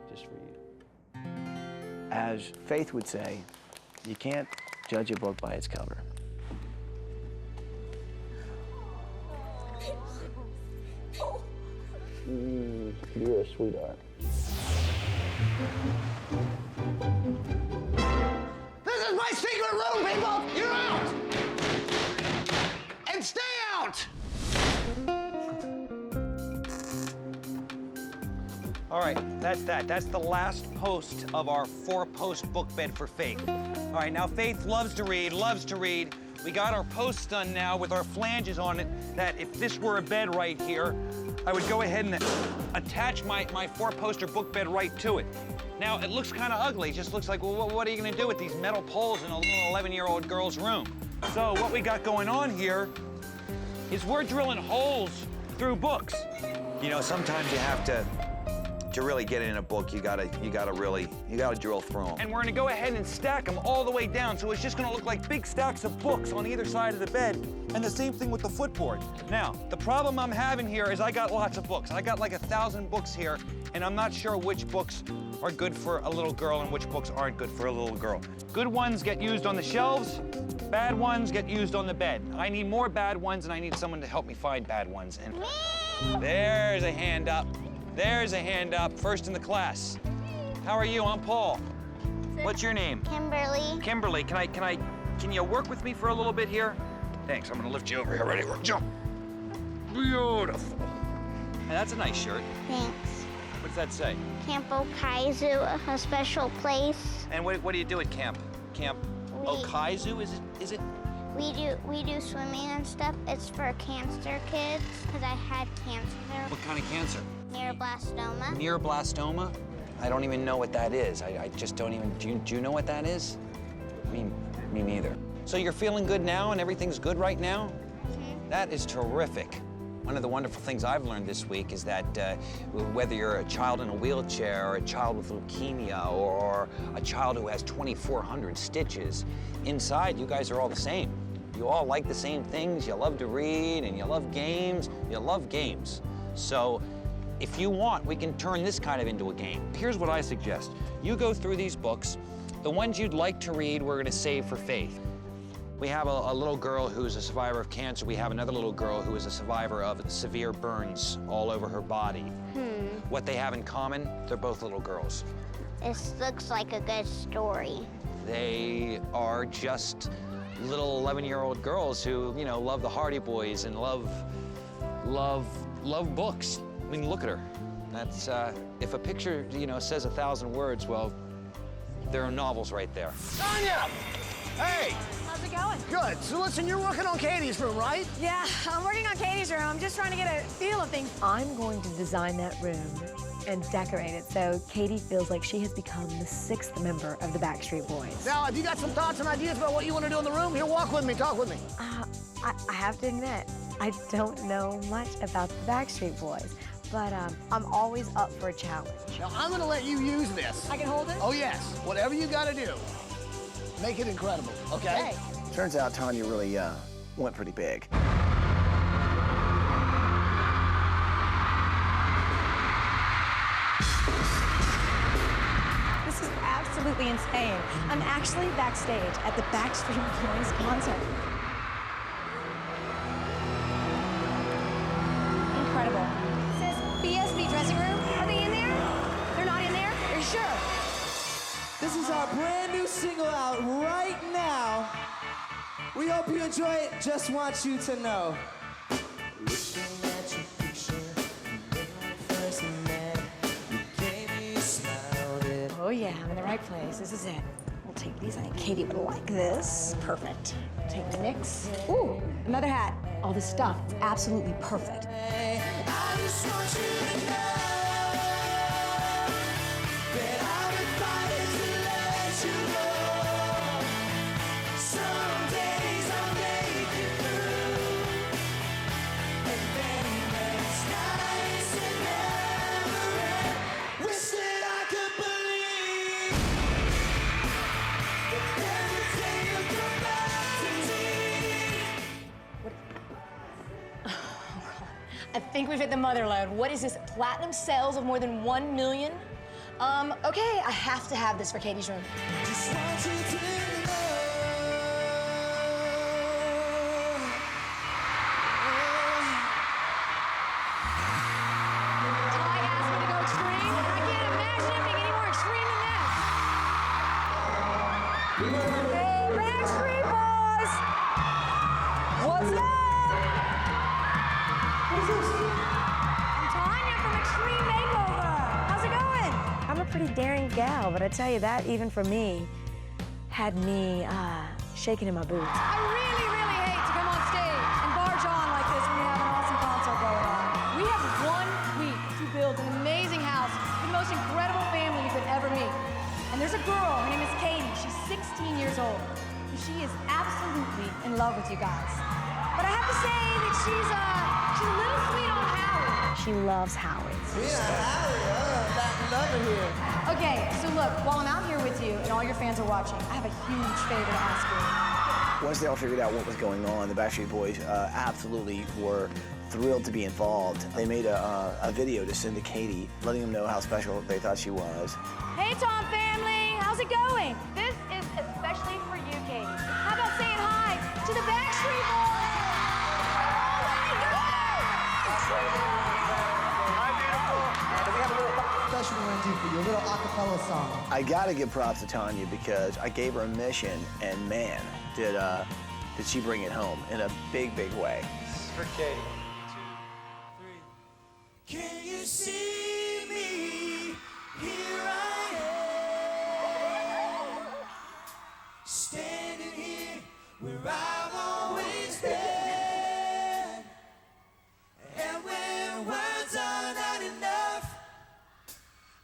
Just for you. As Faith would say, you can't judge a book by its cover. You're a sweetheart. This is my secret room, people! You're out! And stay out! All right, that's that. That's the last post of our 4-post book bed for Faith. All right, now Faith loves to read, loves to read. We got our posts done now with our flanges on it, that if this were a bed right here, I would go ahead and attach my 4-poster book bed right to it. Now, it looks kind of ugly. It just looks like, well, what are you gonna do with these metal poles in a little 11-year-old girl's room? So what we got going on here is we're drilling holes through books. You know, sometimes you have to really get in a book, you gotta drill through them. And we're gonna go ahead and stack them all the way down, so it's just gonna look like big stacks of books on either side of the bed, and the same thing with the footboard. Now, the problem I'm having here is I got lots of books. I got like 1,000 books here, and I'm not sure which books are good for a little girl and which books aren't good for a little girl. Good ones get used on the shelves, bad ones get used on the bed. I need more bad ones, and I need someone to help me find bad ones. And there's a hand up. There's a hand up, first in the class. How are you? I'm Paul. What's your name? Kimberly. Kimberly, can you work with me for a little bit here? Thanks, I'm gonna lift you over here. Ready, jump. Beautiful. And that's a nice shirt. Thanks. What's that say? Camp Okaizu, a special place. And what do you do at camp? Camp Okaizu, is it? We do swimming and stuff. It's for cancer kids, because I had cancer. What kind of cancer? Neuroblastoma. Neuroblastoma? I don't even know what that is. I just don't even, do you know what that is? Me neither. So you're feeling good now and everything's good right now? Mm-hmm. That is terrific. One of the wonderful things I've learned this week is that whether you're a child in a wheelchair or a child with leukemia or a child who has 2,400 stitches, inside you guys are all the same. You all like the same things, you love to read, and you love games. You love games. So if you want, we can turn this kind of into a game. Here's what I suggest. You go through these books, The ones you'd like to read, we're gonna save for Faith. We have a little girl who's a survivor of cancer. We have another little girl who is a survivor of severe burns all over her body. What they have in common, they're both little girls. This looks like a good story. They are just little 11-year-old girls who, you know, love the Hardy Boys and love books. I mean, look at her. That's, if a picture, you know, says 1,000 words, well, there are novels right there. Tanya! Hey! How's it going? Good. So listen, you're working on Katie's room, right? Yeah, I'm working on Katie's room. I'm just trying to get a feel of things. I'm going to design that room and decorate it so Katie feels like she has become the 6th member of the Backstreet Boys. Now, have you got some thoughts and ideas about what you want to do in the room? Here, walk with me, talk with me. I have to admit, I don't know much about the Backstreet Boys, but I'm always up for a challenge. Now, I'm going to let you use this. I can hold it? Oh, yes. Whatever you got to do, make it incredible, okay? Turns out Tanya really went pretty big. This is absolutely insane. I'm actually backstage at the Backstreet Boys concert. Incredible. It says BSB dressing room. Are they in there? They're not in there? Are you sure? This is our brand new single out right now. We hope you enjoy it. Just want you to know. Looking at your picture, first met, you gave me a smile. Oh yeah, I'm in the right place. This is it. We'll take these. I think Katie would like this. Perfect. Take the mix. Ooh, another hat. All this stuff. Absolutely perfect. I just want you to know that I would fight to let you go. Some days I'll make it through, and then there's nights that never end. Wish that I could believe that every day you'll come back to me. I think we've hit the mother load. What is this? Platinum sales of more than 1 million? Okay, I have to have this for Katie's room. Just want you to know. Ty asked me to go extreme, and I can't imagine it being any more extreme than this. Hey, Backstreet Boys! What's up? Who's this? I'm Tanya from Extreme Makeover. How's it going? I'm a pretty daring gal, but I tell you that, even for me, had me shaking in my boots. I really, really hate to come on stage and barge on like this when we have an awesome concert going on. We have 1 week to build an amazing house for the most incredible family you could ever meet. And there's a girl, her name is Katie. She's 16 years old. And she is absolutely in love with you guys. But I have to say that she's a little sweet on Howie. She loves Howie. Okay, so look, while I'm out here with you and all your fans are watching, I have a huge favor to ask you. Once they all figured out what was going on, the Backstreet Boys absolutely were thrilled to be involved. They made a video to send to Katie, letting them know how special they thought she was. Hey, Tom family, how's it going? This is especially for you, Katie. How about saying hi to the Backstreet Boys? Special we're gonna do for you, a little acapella song. I gotta give props to Tanya because I gave her a mission, and man, did she bring it home in a big, big way. This is for Katie. Can you see me? Here I am, standing here where I've always been. And when words are not enough,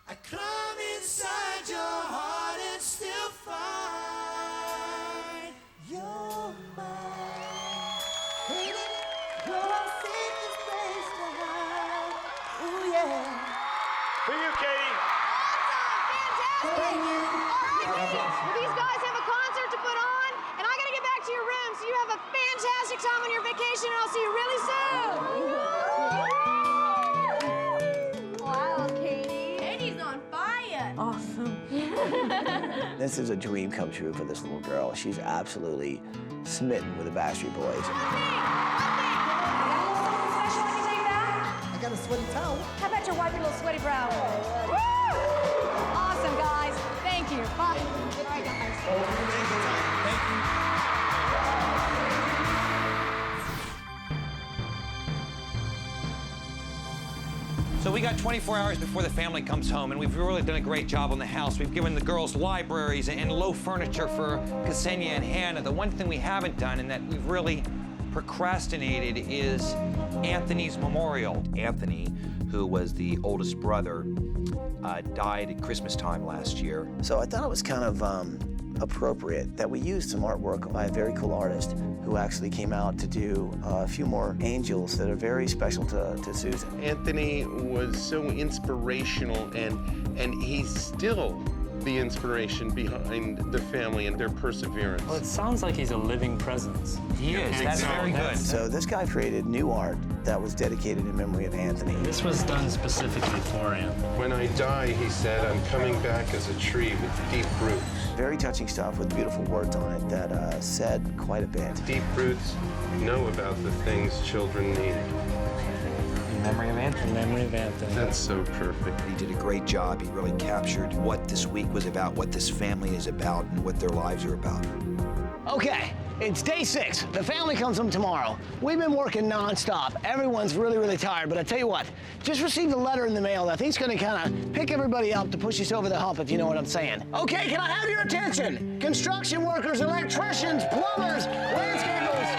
I climb inside your heart and still find your mind. Baby, you're our safest place to hide. Ooh, yeah. For you, Katie. Thank you. All right, well, these guys have a concert to put on, and I gotta get back to your room, so you have a fantastic time on your vacation, and I'll see you really soon. Wow, Katie. Katie's on fire. Awesome. This is a dream come true for this little girl. She's absolutely smitten with the Backstreet Boys. I got a sweaty towel. How about you wipe your little sweaty brow? Woo! Awesome, guys. Thank you. Bye. All right, guys. Thank you. So we got 24 hours before the family comes home, and we've really done a great job on the house. We've given the girls libraries and low furniture for Ksenia and Hannah. The one thing we haven't done, and that we've really procrastinated, is Anthony's memorial. Anthony, who was the oldest brother, died at Christmas time last year. So I thought it was kind of appropriate that we used some artwork by a very cool artist who actually came out to do a few more angels that are very special to Susan. Anthony was so inspirational, and he's still the inspiration behind the family and their perseverance. Well, it sounds like he's a living presence. He is. That's very good. So this guy created new art that was dedicated in memory of Anthony. This was done specifically for him. When I die, he said, I'm coming back as a tree with deep roots. Very touching stuff with beautiful words on it that said quite a bit. Deep roots know about the things children need. In memory of Anthony. In memory of Anthony. That's so perfect. He did a great job. He really captured what this week was about, what this family is about, and what their lives are about. Okay, it's day 6. The family comes home tomorrow. We've been working nonstop. Everyone's really, really tired, but I tell you what, just received a letter in the mail that I think's gonna kind of pick everybody up to push us over the hump, if you know what I'm saying. Okay, can I have your attention? Construction workers, electricians, plumbers, landscapers.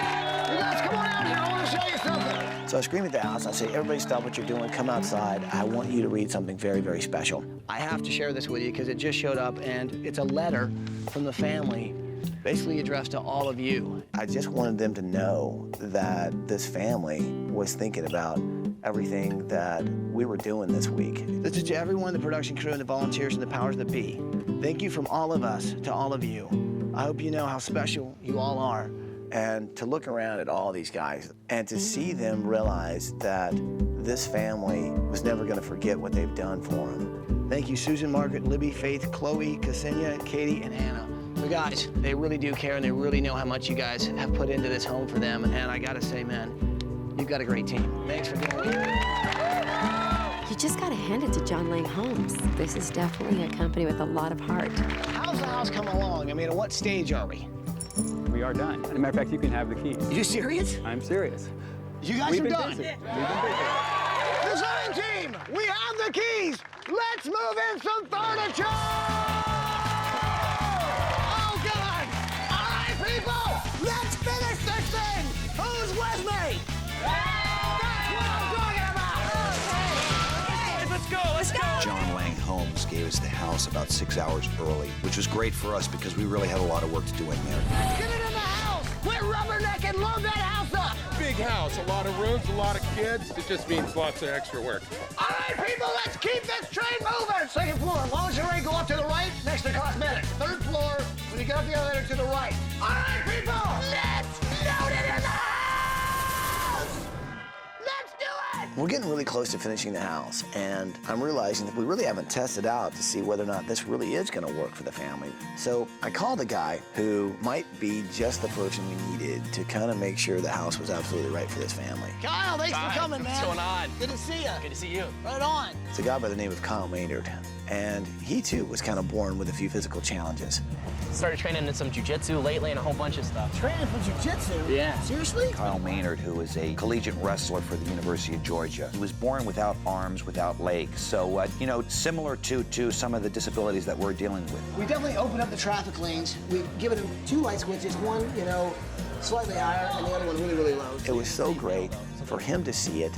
You guys, come on out here, I wanna show you something. So I scream at the house, I say, everybody stop what you're doing, come outside. I want you to read something very, very special. I have to share this with you because it just showed up, and it's a letter from the family basically addressed to all of you. I just wanted them to know that this family was thinking about everything that we were doing this week. This is to everyone, the production crew, and the volunteers, and the powers that be. Thank you from all of us to all of you. I hope you know how special you all are. And to look around at all these guys and to see them realize that this family was never going to forget what they've done for them. Thank you, Susan, Margaret, Libby, Faith, Chloe, Ksenia, Katie, and Hannah. So guys, they really do care, and they really know how much you guys have put into this home for them. And I gotta say, man, you've got a great team. Thanks for doing it. You just gotta hand it to John Lang Homes. This is definitely a company with a lot of heart. How's the house coming along? I mean, at what stage are we? We are done. As a matter of fact, you can have the keys. You serious? I'm serious. You guys We've are been done. busy. We've been busy. Design team, we have the keys. Let's move in some furniture. Oh, God. All right, people, let's finish this thing. Who's with me? That's what I'm talking about. Okay, let's go. Let's go. John Lang Homes gave us the house about 6 hours early, which was great for us because we really had a lot of work to do in there. Get it in the house. Quit rubbernecking. Load that house up. Big house, a lot of rooms, a lot of kids. It just means lots of extra work. All right, people, let's keep this train moving. Second floor, lingerie, go up to the right, next to cosmetics. Third floor, when you get up the elevator, to the right. All right, people, let's load it in the house. Let's do it. We're getting really close to finishing the house, and I'm realizing that we really haven't tested out to see whether or not this really is going to work for the family. So I called a guy who might be just the person we needed to kind of make sure the house was absolutely right for this family. Kyle, thanks for coming, man. What's going on? Good to see you. Good to see you. Right on. It's a guy by the name of Kyle Maynard, and he too was kind of born with a few physical challenges. Started training in some jiu-jitsu lately and a whole bunch of stuff. Training for jiu-jitsu? Yeah. Seriously? Kyle Maynard, who is a collegiate wrestler for the University of Georgia. He was born without arms, without legs. So, you know, similar to some of the disabilities that we're dealing with. We definitely opened up the traffic lanes. We've given him 2 light switches, one, you know, slightly higher, and the other one really, really low. It was so great for him to see it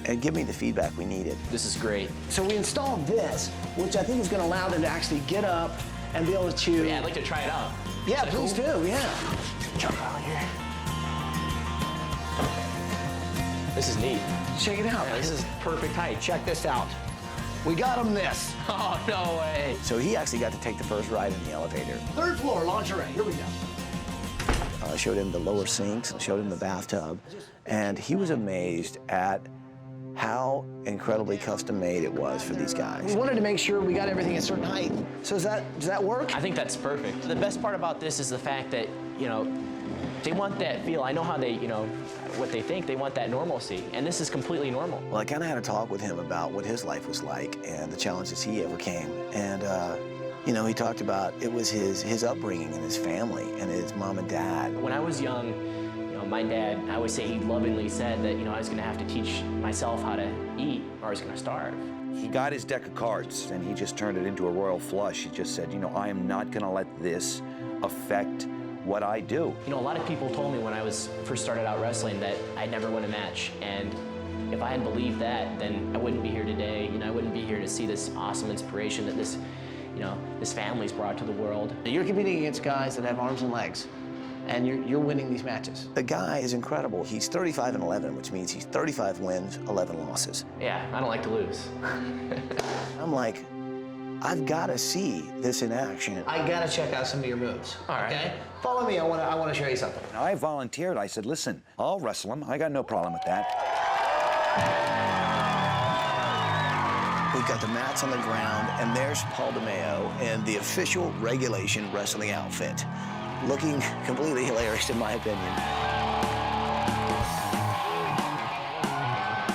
and give me the feedback we needed. This is great. So we installed this, which I think is going to allow them to actually get up and be able to... Yeah, I'd like to try it out. Yeah, please do, yeah. Jump out here. This is neat. Check it out. Yeah, this is perfect height. Check this out. We got him this. Oh, no way. So he actually got to take the first ride in the elevator. 3rd floor, lingerie. Here we go. I showed him the lower sinks, showed him the bathtub, and he was amazed at how incredibly custom made it was for these guys. We wanted to make sure we got everything at a certain height. So does that work? I think that's perfect. The best part about this is the fact that, you know, they want that feel. I know how they, you know, what they think. They want that normalcy, and this is completely normal. Well, I kind of had a talk with him about what his life was like and the challenges he overcame. And, you know, he talked about it was his upbringing and his family and his mom and dad. When I was young, you know, my dad, I would say he lovingly said that, you know, I was going to have to teach myself how to eat or I was going to starve. He got his deck of cards and he just turned it into a royal flush. He just said, you know, I am not going to let this affect what I do. You know, a lot of people told me when I first started out wrestling that I'd never win a match, and if I had believed that, then I wouldn't be here today. You know, I wouldn't be here to see this awesome inspiration that this, you know, this family's brought to the world. You're competing against guys that have arms and legs, and you're winning these matches. The guy is incredible. He's 35-11, which means he's 35 wins, 11 losses. Yeah, I don't like to lose. I'm like, I've got to see this in action. I got to check out some of your moves. All right. Okay? Follow me. I want to show you something. I volunteered. I said, listen, I'll wrestle him. I got no problem with that. We've got the mats on the ground, and there's Paul DeMeo in the official Regulation wrestling outfit, looking completely hilarious in my opinion.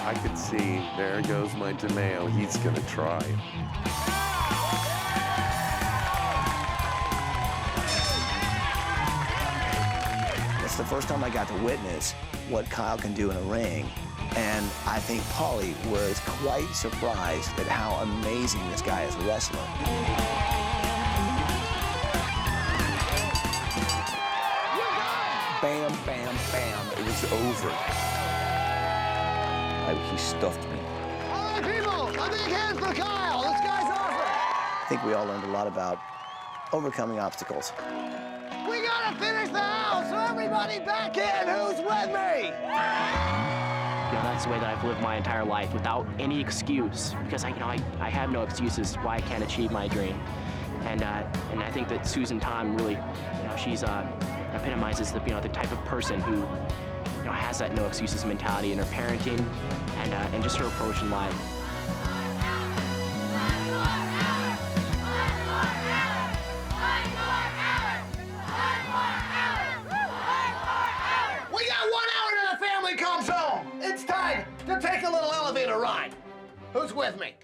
I could see, there goes my DeMeo. He's going to try. It's the first time I got to witness what Kyle can do in a ring, and I think Paulie was quite surprised at how amazing this guy is a wrestler. Bam, bam, bam. It was over. He stuffed me. All right, people, a big hand for Kyle. This guy's awesome. I think we all learned a lot about overcoming obstacles. We gotta finish the house, so everybody back in. Who's with me? You know, that's the way that I've lived my entire life without any excuse, because I have no excuses why I can't achieve my dream. And I think that Susan Tom really, you know, she's epitomizes the, you know, the type of person who, you know, has that no excuses mentality in her parenting and just her approach in life. We got 1 hour till the family comes home. It's time to take a little elevator ride. Who's with me?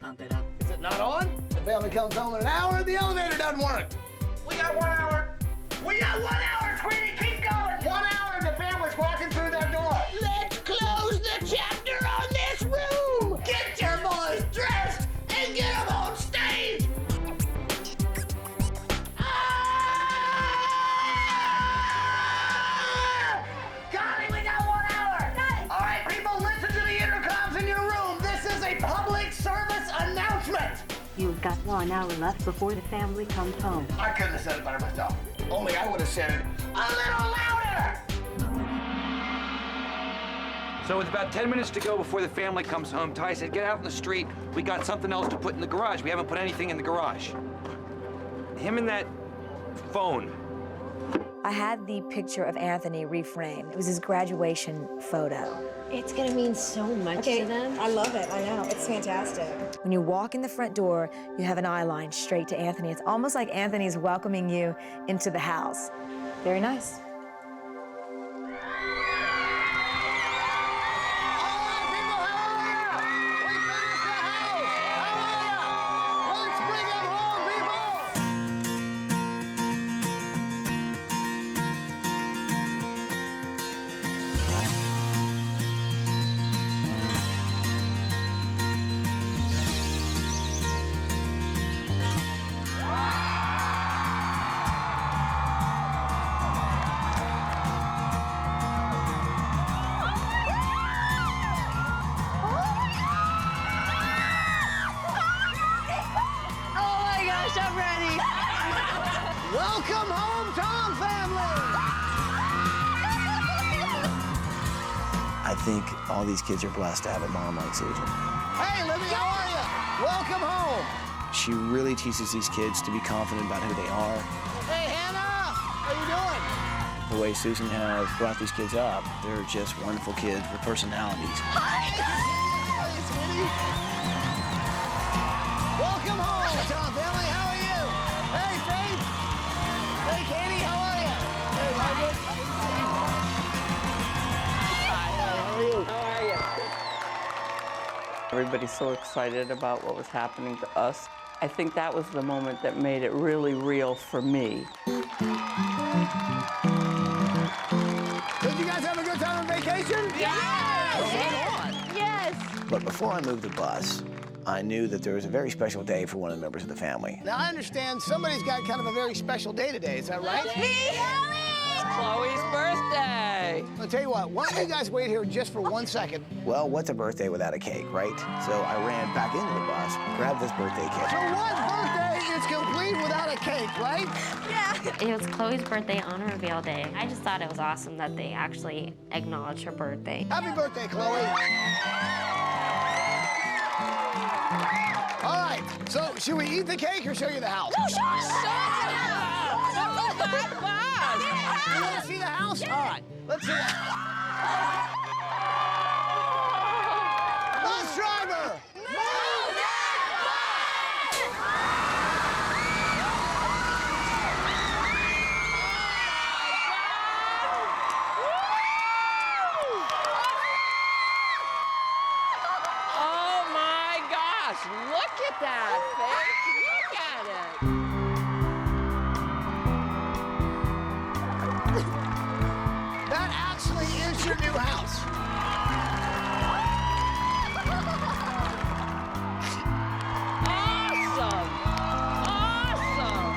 Is it not on? The family comes home in an hour, the elevator doesn't work. We got 1 hour. We got 1 hour, Tweety, keep going. 1 hour and the family's walking through that door. Let's close the chapter on this room. Get your boys dressed and get them on stage. Connie, we got 1 hour. All right, people, listen to the intercoms in your room. This is a public service announcement. You've got 1 hour left before the family comes home. I couldn't have said it better myself. Only I would have said it a little louder. So with about 10 minutes to go before the family comes home, Ty said, get out in the street. We got something else to put in the garage. We haven't put anything in the garage. Him and that phone. I had the picture of Anthony reframed. It was his graduation photo. It's gonna mean so much to them. I love it, I know, it's fantastic. When you walk in the front door, you have an eye line straight to Anthony. It's almost like Anthony's welcoming you into the house. Very nice. I'm ready. Welcome home, Tom family. I think all these kids are blessed to have a mom like Susan. Hey, Libby, how are you? Welcome home. She really teaches these kids to be confident about who they are. Hey, Hannah, how you doing? The way Susan has brought these kids up, they're just wonderful kids with personalities. Hi. sweetie. Welcome home, Tom family. How are you? Hey, Faith. Hey, Katie. How are you? Hey, Margaret. Hi. How are you? How are you? Everybody's so excited about what was happening to us. I think that was the moment that made it really real for me. Did you guys have a good time on vacation? Yes! Yes! But before I moved the bus, I knew that there was a very special day for one of the members of the family. Now, I understand somebody's got kind of a very special day today. Is that right? It's Chloe's birthday. I'll tell you what, why don't you guys wait here just for 1 second? Well, what's a birthday without a cake, right? So I ran back into the bus, grabbed this birthday cake. So what birthday is complete without a cake, right? Yeah. It was Chloe's birthday on reveal day. I just thought it was awesome that they actually acknowledged her birthday. Happy birthday, Chloe. All right, so should we eat the cake or show you the house? No, show us the house. You want to see the house? All right, let's see it. Bus driver! Oh my gosh, look at that, Faith. Look at it. That actually is your new house. Awesome. Awesome.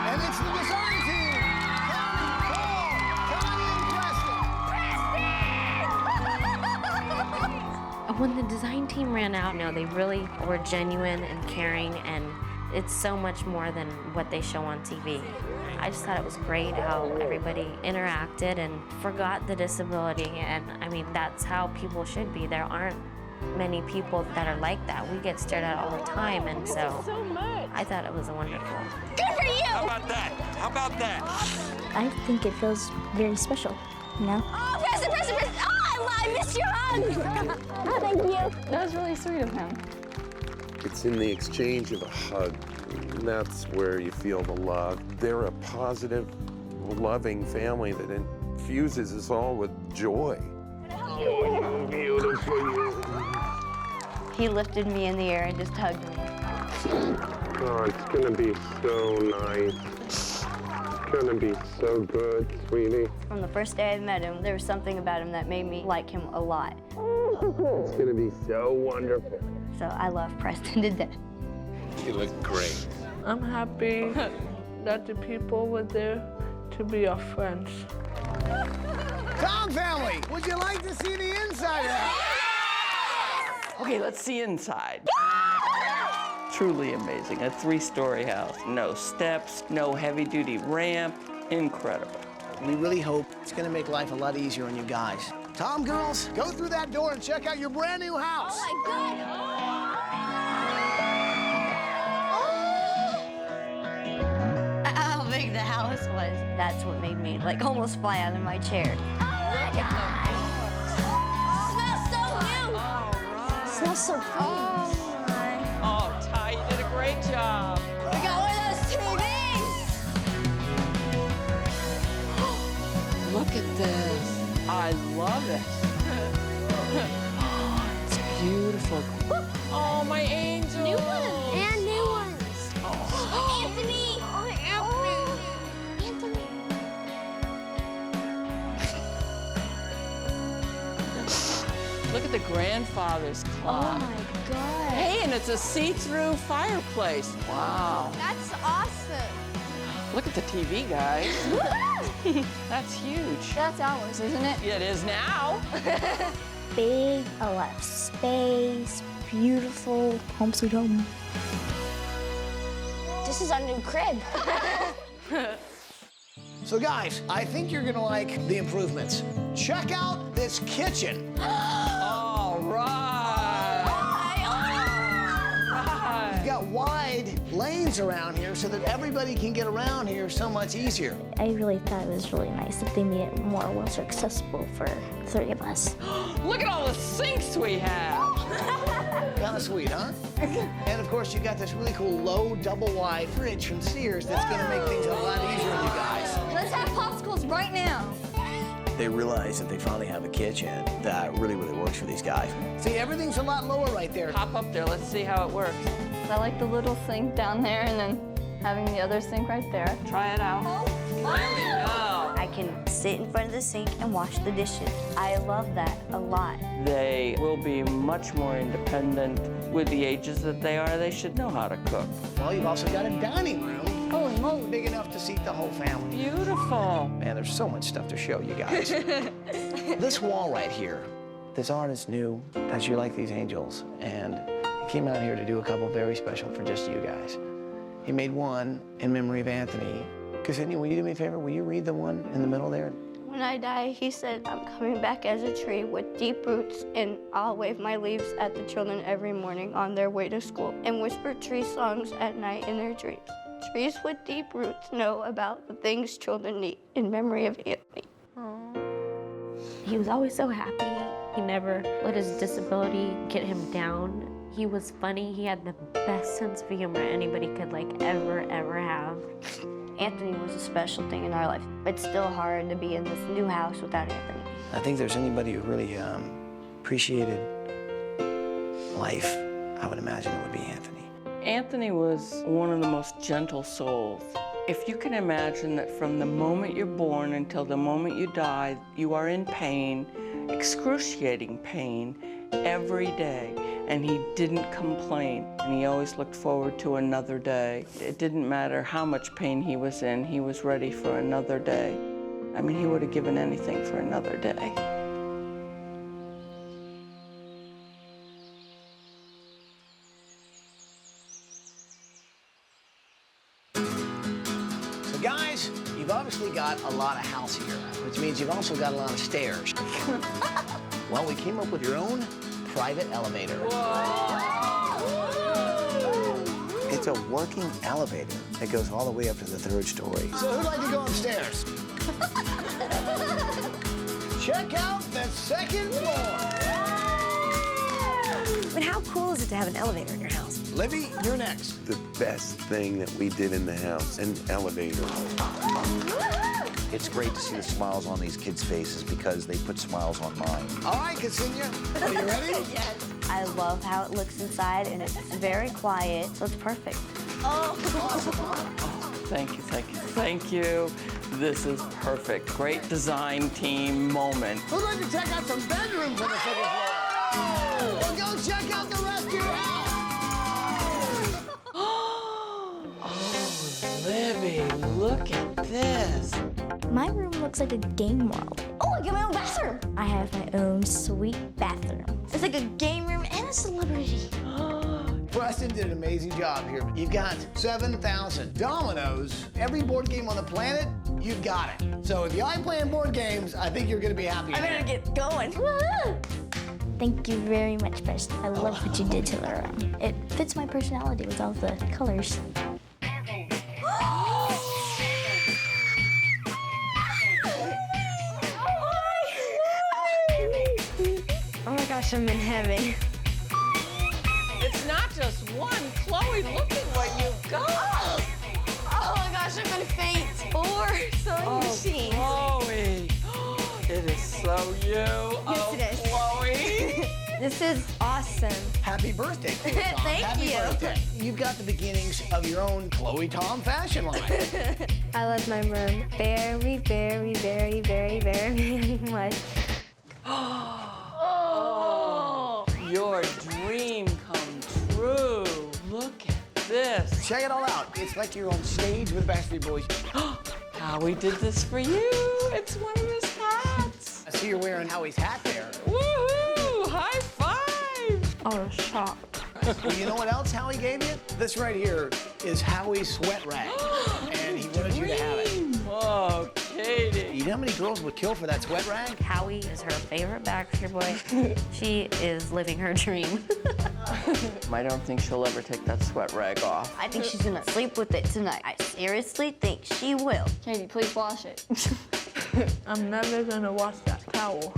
And it's the design team. Kelly, Cole, Tony, and Preston. When the design team ran out, they really were genuine and caring, and it's so much more than what they show on TV. I just thought it was great how everybody interacted and forgot the disability, and I mean, that's how people should be. There aren't many people that are like that. We get stared at all the time, and so I thought it was wonderful. Good for you! How about that? How about that? I think it feels very special, you know? Oh, Preston! Oh, I missed your hug! Oh, thank you. That was really sweet of him. It's in the exchange of a hug. And that's where you feel the love. They're a positive, loving family that infuses us all with joy. Oh, beautiful. He lifted me in the air and just hugged me. Oh, it's gonna be so nice. It's gonna be so good, sweetie. From the first day I met him, there was something about him that made me like him a lot. It's gonna be so wonderful. So I love Preston to death. You look great. I'm happy that the people were there to be our friends. Tom family, would you like to see the inside of the house? Okay, let's see inside. Truly amazing. A 3-story house. No steps, no heavy-duty ramp. Incredible. We really hope it's going to make life a lot easier on you guys. Tom girls, go through that door and check out your brand new house. Oh, my God. How big the house was, that's what made me like almost fly out of my chair. Oh, my God. Smells so new. Smells so clean. Oh, Ty, you did a great job. We got one of those TVs. Look at this. I love it. It's beautiful. Oh, my angel. New ones. And new ones. Oh. Anthony. Oh, Anthony. Look at the grandfather's clock. Oh, my God. Hey, and it's a see-through fireplace. Wow. That's awesome. Look at the TV, guys. That's huge. That's ours, isn't it? It is now. Big, a lot of space, beautiful, home sweet home. This is our new crib. So guys, I think you're gonna like the improvements. Check out this kitchen. All right. You've got wide lanes around here so that everybody can get around here so much easier. I really thought it was really nice that they made it more wheelchair accessible for the 3 of us. Look at all the sinks we have. Kind of sweet, huh? And of course, you got this really cool low double-wide fridge from Sears that's gonna make things a lot easier on you guys. Let's have popsicles right now. They realize that they finally have a kitchen that really, really works for these guys. See, everything's a lot lower right there. Hop up there, let's see how it works. I like the little sink down there and then having the other sink right there. Try it out. I can sit in front of the sink and wash the dishes. I love that a lot. They will be much more independent with the ages that they are. They should know how to cook. Well, you've also got a dining room. Holy moly. Big enough to seat the whole family. Beautiful. Man, there's so much stuff to show you guys. This wall right here, this artist knew that you like these angels, and he came out here to do a couple very special for just you guys. He made one in memory of Anthony. Ksenia, will you do me a favor? Will you read the one in the middle there? When I die, he said, I'm coming back as a tree with deep roots, and I'll wave my leaves at the children every morning on their way to school and whisper tree songs at night in their dreams. Trees with deep roots know about the things children need in memory of Anthony. He was always so happy. He never let his disability get him down. He was funny. He had the best sense of humor anybody could ever have. Anthony was a special thing in our life. It's still hard to be in this new house without Anthony. I think there's anybody who really appreciated life, I would imagine it would be Anthony. Anthony was one of the most gentle souls. If you can imagine that from the moment you're born until the moment you die, you are in pain, excruciating pain, every day, and he didn't complain, and he always looked forward to another day. It didn't matter how much pain he was in, he was ready for another day. I mean, he would have given anything for another day. So guys, you've obviously got a lot of house here, which means you've also got a lot of stairs. Well, we came up with your own private elevator. It's a working elevator that goes all the way up to the 3rd story. So who'd like to go upstairs? Check out the 2nd floor. But how cool is it to have an elevator in your house? Libby, you're next. The best thing that we did in the house, an elevator. It's great to see the smiles on these kids' faces because they put smiles on mine. All right, Ksenia, are you ready? Yes. I love how it looks inside, and it's very quiet, so it's perfect. Oh, thank you, thank you, thank you. This is perfect. Great design team moment. Who'd like to check out some bedrooms on the 2nd floor? Well, go check out the rest of your house. Oh, Libby, look at this. My room looks like a game world. Oh, I get my own bathroom. I have my own sweet bathroom. It's like a game room and a celebrity. Preston did an amazing job here. You've got 7,000 dominoes. Every board game on the planet, you've got it. So if you like playing board games, I think you're gonna be happy. I better get going. Thank you very much, Preston. I love what you did to the room. It fits my personality with all the colors. Oh my gosh, I'm in heaven. It's not just one. Chloe, look at what you've got. Oh my gosh, I'm gonna faint. 4 sewing machines. Chloe, it is so you. Yes, it is. Chloe. This is awesome. Happy birthday, Chloe Tom. Thank Happy you. birthday. You've got the beginnings of your own Chloe Tom fashion line. I love my room very, very, very, very, very much. Oh, your dream come true. Look at this. Check it all out. It's like you're on stage with Backstreet Boys. Howie did this for you. It's one of his hats. I see you're wearing Howie's hat there. Woohoo! High five! I was shocked. Well, you know what else Howie gave you? This right here is Howie's sweat rag. And he wanted you to have it. Oh, Katie. You know how many girls would kill for that sweat rag? Howie is her favorite Backstreet Boy. She is living her dream. I don't think she'll ever take that sweat rag off. I think she's gonna sleep with it tonight. I seriously think she will. Katie, please wash it. I'm never gonna wash that towel.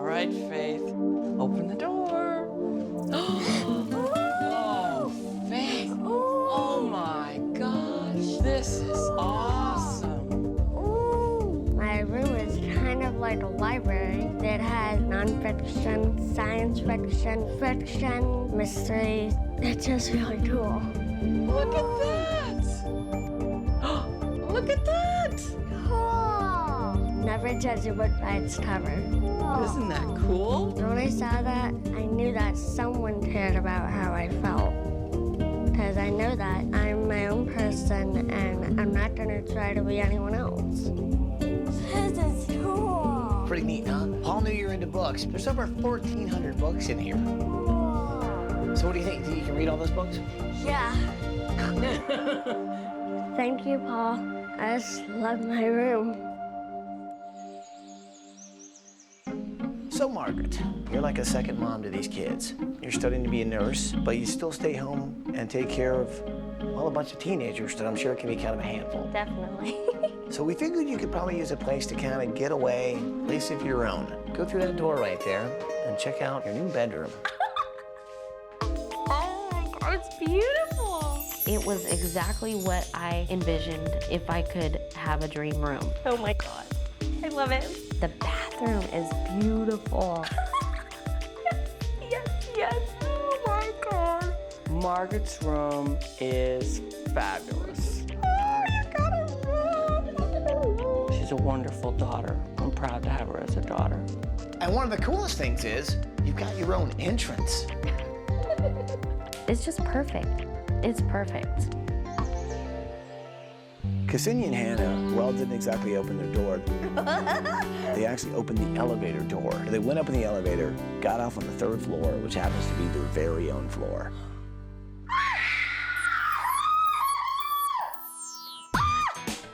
right, Faith. Open the door. Oh, Faith. Oh my gosh. This is awesome. My room is kind of like a library that has nonfiction, science fiction, fiction, mystery. It's just really cool. Look at that. Look at that. Cool. Never judge a book by its cover. Isn't that cool? When I saw that, I knew that someone cared about how I felt. Because I know that I'm my own person and I'm not going to try to be anyone else. This is cool. Pretty neat, huh? Paul knew you were into books. There's over 1,400 books in here. So what do you think? Do you can read all those books? Yeah. Thank you, Paul. I just love my room. So, Margaret, you're like a second mom to these kids. You're studying to be a nurse, but you still stay home and take care of, well, a bunch of teenagers that I'm sure can be kind of a handful. Definitely. So we figured you could probably use a place to kind of get away, a place of your own. Go through that door right there and check out your new bedroom. Oh my God, it's beautiful. It was exactly what I envisioned if I could have a dream room. Oh my God, I love it. The bathroom is beautiful. Yes. Oh my God. Margaret's room is fabulous. She's a wonderful daughter. I'm proud to have her as a daughter. And one of the coolest things is you've got your own entrance. It's just perfect. It's perfect. Ksenia and Hannah, well, didn't exactly open their door. They actually opened the elevator door. They went up in the elevator, got off on the 3rd floor, which happens to be their very own floor.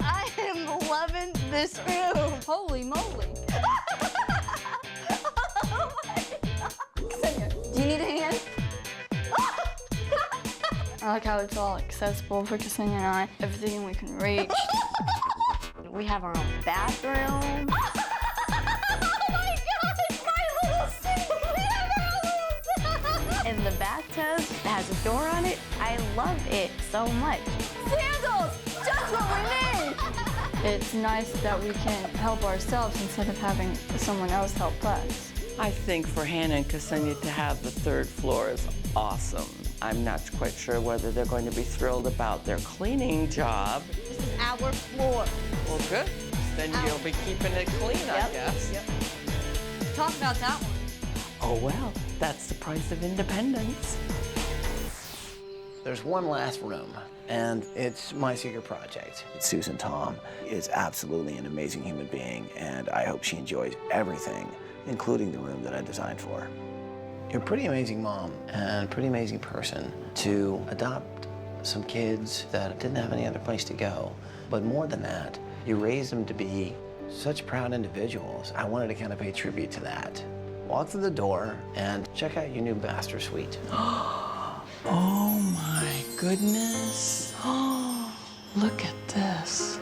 I am loving this room. Holy moly. Oh my God. Do you need a hand? I like how it's all accessible for Ksenia and I. Everything we can reach. We have our own bathroom. Oh my God, my little sink. We have our little sink. And the bathtub has a door on it. I love it so much. Sandals, just what we need. It's nice that we can help ourselves instead of having someone else help us. I think for Hannah and Ksenia to have the 3rd floor is awesome. I'm not quite sure whether they're going to be thrilled about their cleaning job. This is our floor. Well, good. Then you'll be keeping it clean, I guess. Yep. Talk about that one. Oh, well, that's the price of independence. There's one last room, and it's my secret project. Susan Tom is absolutely an amazing human being, and I hope she enjoys everything, including the room that I designed for her. You're a pretty amazing mom and a pretty amazing person to adopt some kids that didn't have any other place to go. But more than that, you raised them to be such proud individuals. I wanted to kind of pay tribute to that. Walk through the door and check out your new master suite. Oh my goodness. Oh, look at this.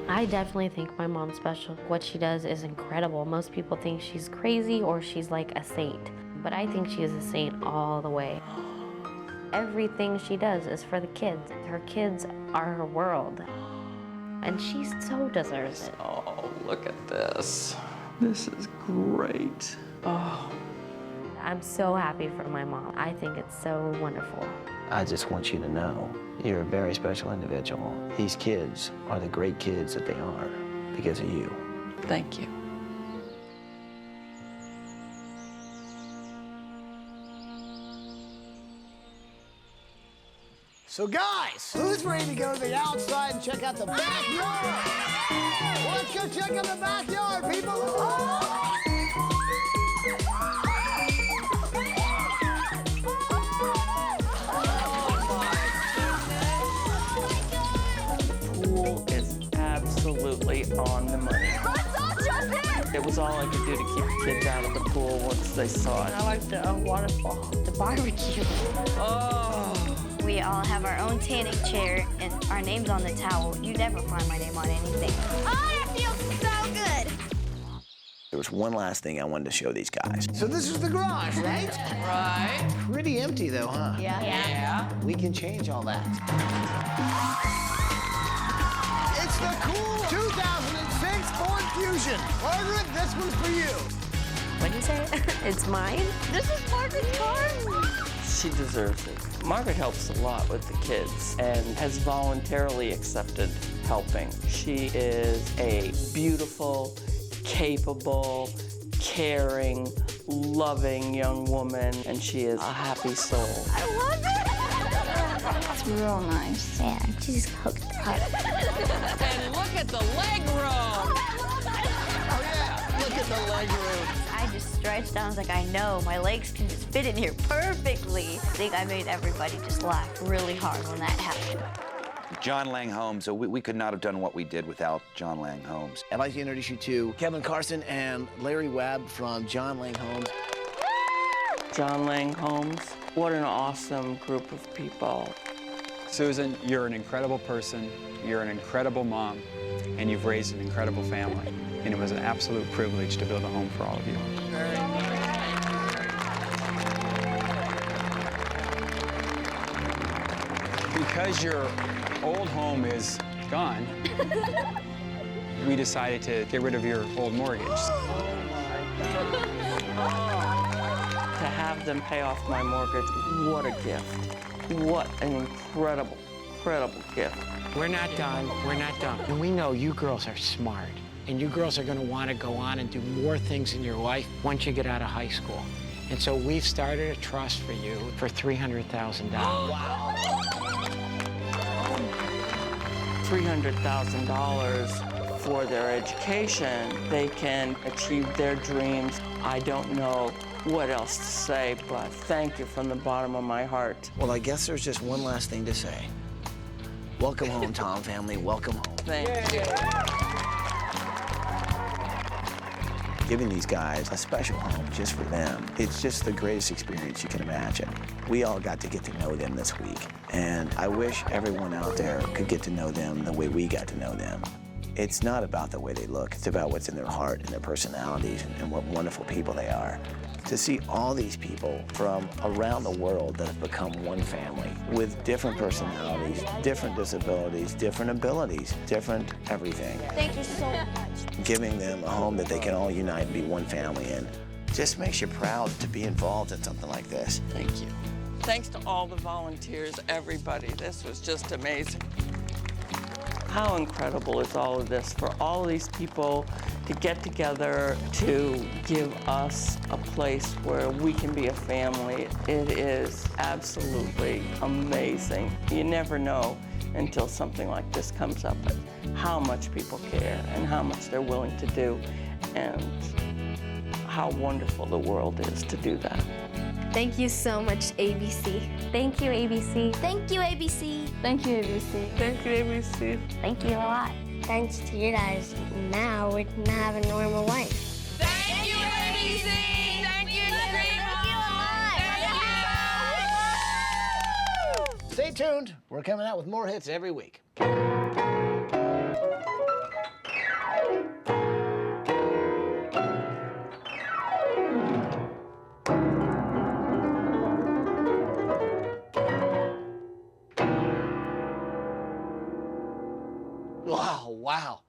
I definitely think my mom's special. What she does is incredible. Most people think she's crazy or she's like a saint, but I think she is a saint all the way. Everything she does is for the kids. Her kids are her world, and she so deserves it. Oh, look at this. This is great. Oh. I'm so happy for my mom. I think it's so wonderful. I just want you to know you're a very special individual. These kids are the great kids that they are because of you. Thank you. So guys, who's ready to go to the outside and check out the backyard? Let's go check out the backyard, people. Pool is absolutely on the money. Let's all jump in. It was all I could do to keep the kids out of the pool once they saw it. I like the waterfall, the barbecue. Oh. We all have our own tanning chair and our name's on the towel. You never find my name on anything. Oh, that feels so good. There was one last thing I wanted to show these guys. So this is the garage, right? Right. Pretty empty though, huh? Yeah. We can change all that. It's the cool 2006 Ford Fusion. Margaret, this one's for you. What did you say? It's mine? This is Margaret's car. She deserves it. Margaret helps a lot with the kids and has voluntarily accepted helping. She is a beautiful, capable, caring, loving young woman, and she is a happy soul. I love it. It's real nice. Yeah, she's hooked up. And look at the leg room. Oh yeah, look at the leg room. I just stretched out. I was like, I know, my legs can just fit in here perfectly. I think I made everybody just laugh really hard when that happened. John Lang Homes, we could not have done what we did without John Lang Homes. I'd like to introduce you to Kevin Carson and Larry Webb from John Lang Homes. John Lang Homes, what an awesome group of people. Susan, you're an incredible person, you're an incredible mom, and you've raised an incredible family. And it was an absolute privilege to build a home for all of you. Because your old home is gone, we decided to get rid of your old mortgage. To have them pay off my mortgage, what a gift. What an incredible, incredible gift. We're not done. We're not done. And we know you girls are smart. And you girls are going to want to go on and do more things in your life once you get out of high school. And so we've started a trust for you for $300,000. Wow. $300,000 for their education. They can achieve their dreams. I don't know what else to say, but thank you from the bottom of my heart. Well, I guess there's just one last thing to say. Welcome home, Tom family. Welcome home. Thank you. Giving these guys a special home just for them, it's just the greatest experience you can imagine. We all got to get to know them this week, and I wish everyone out there could get to know them the way we got to know them. It's not about the way they look, it's about what's in their heart and their personalities and what wonderful people they are. To see all these people from around the world that have become one family with different personalities, different disabilities, different abilities, different everything. Thank you so much. Giving them a home that they can all unite and be one family in just makes you proud to be involved in something like this. Thank you. Thanks to all the volunteers, everybody. This was just amazing. How incredible is all of this for all of these people to get together to give us a place where we can be a family. It is absolutely amazing. You never know until something like this comes up how much people care and how much they're willing to do and how wonderful the world is to do that. Thank you so much, ABC. Thank you, ABC. Thank you, ABC. Thank you, ABC. Thank you, ABC. Thank you a lot. Thanks to you guys, now we can have a normal life. Thank you, ABC. Thank you, Stay tuned. We're coming out with more hits every week. Wow.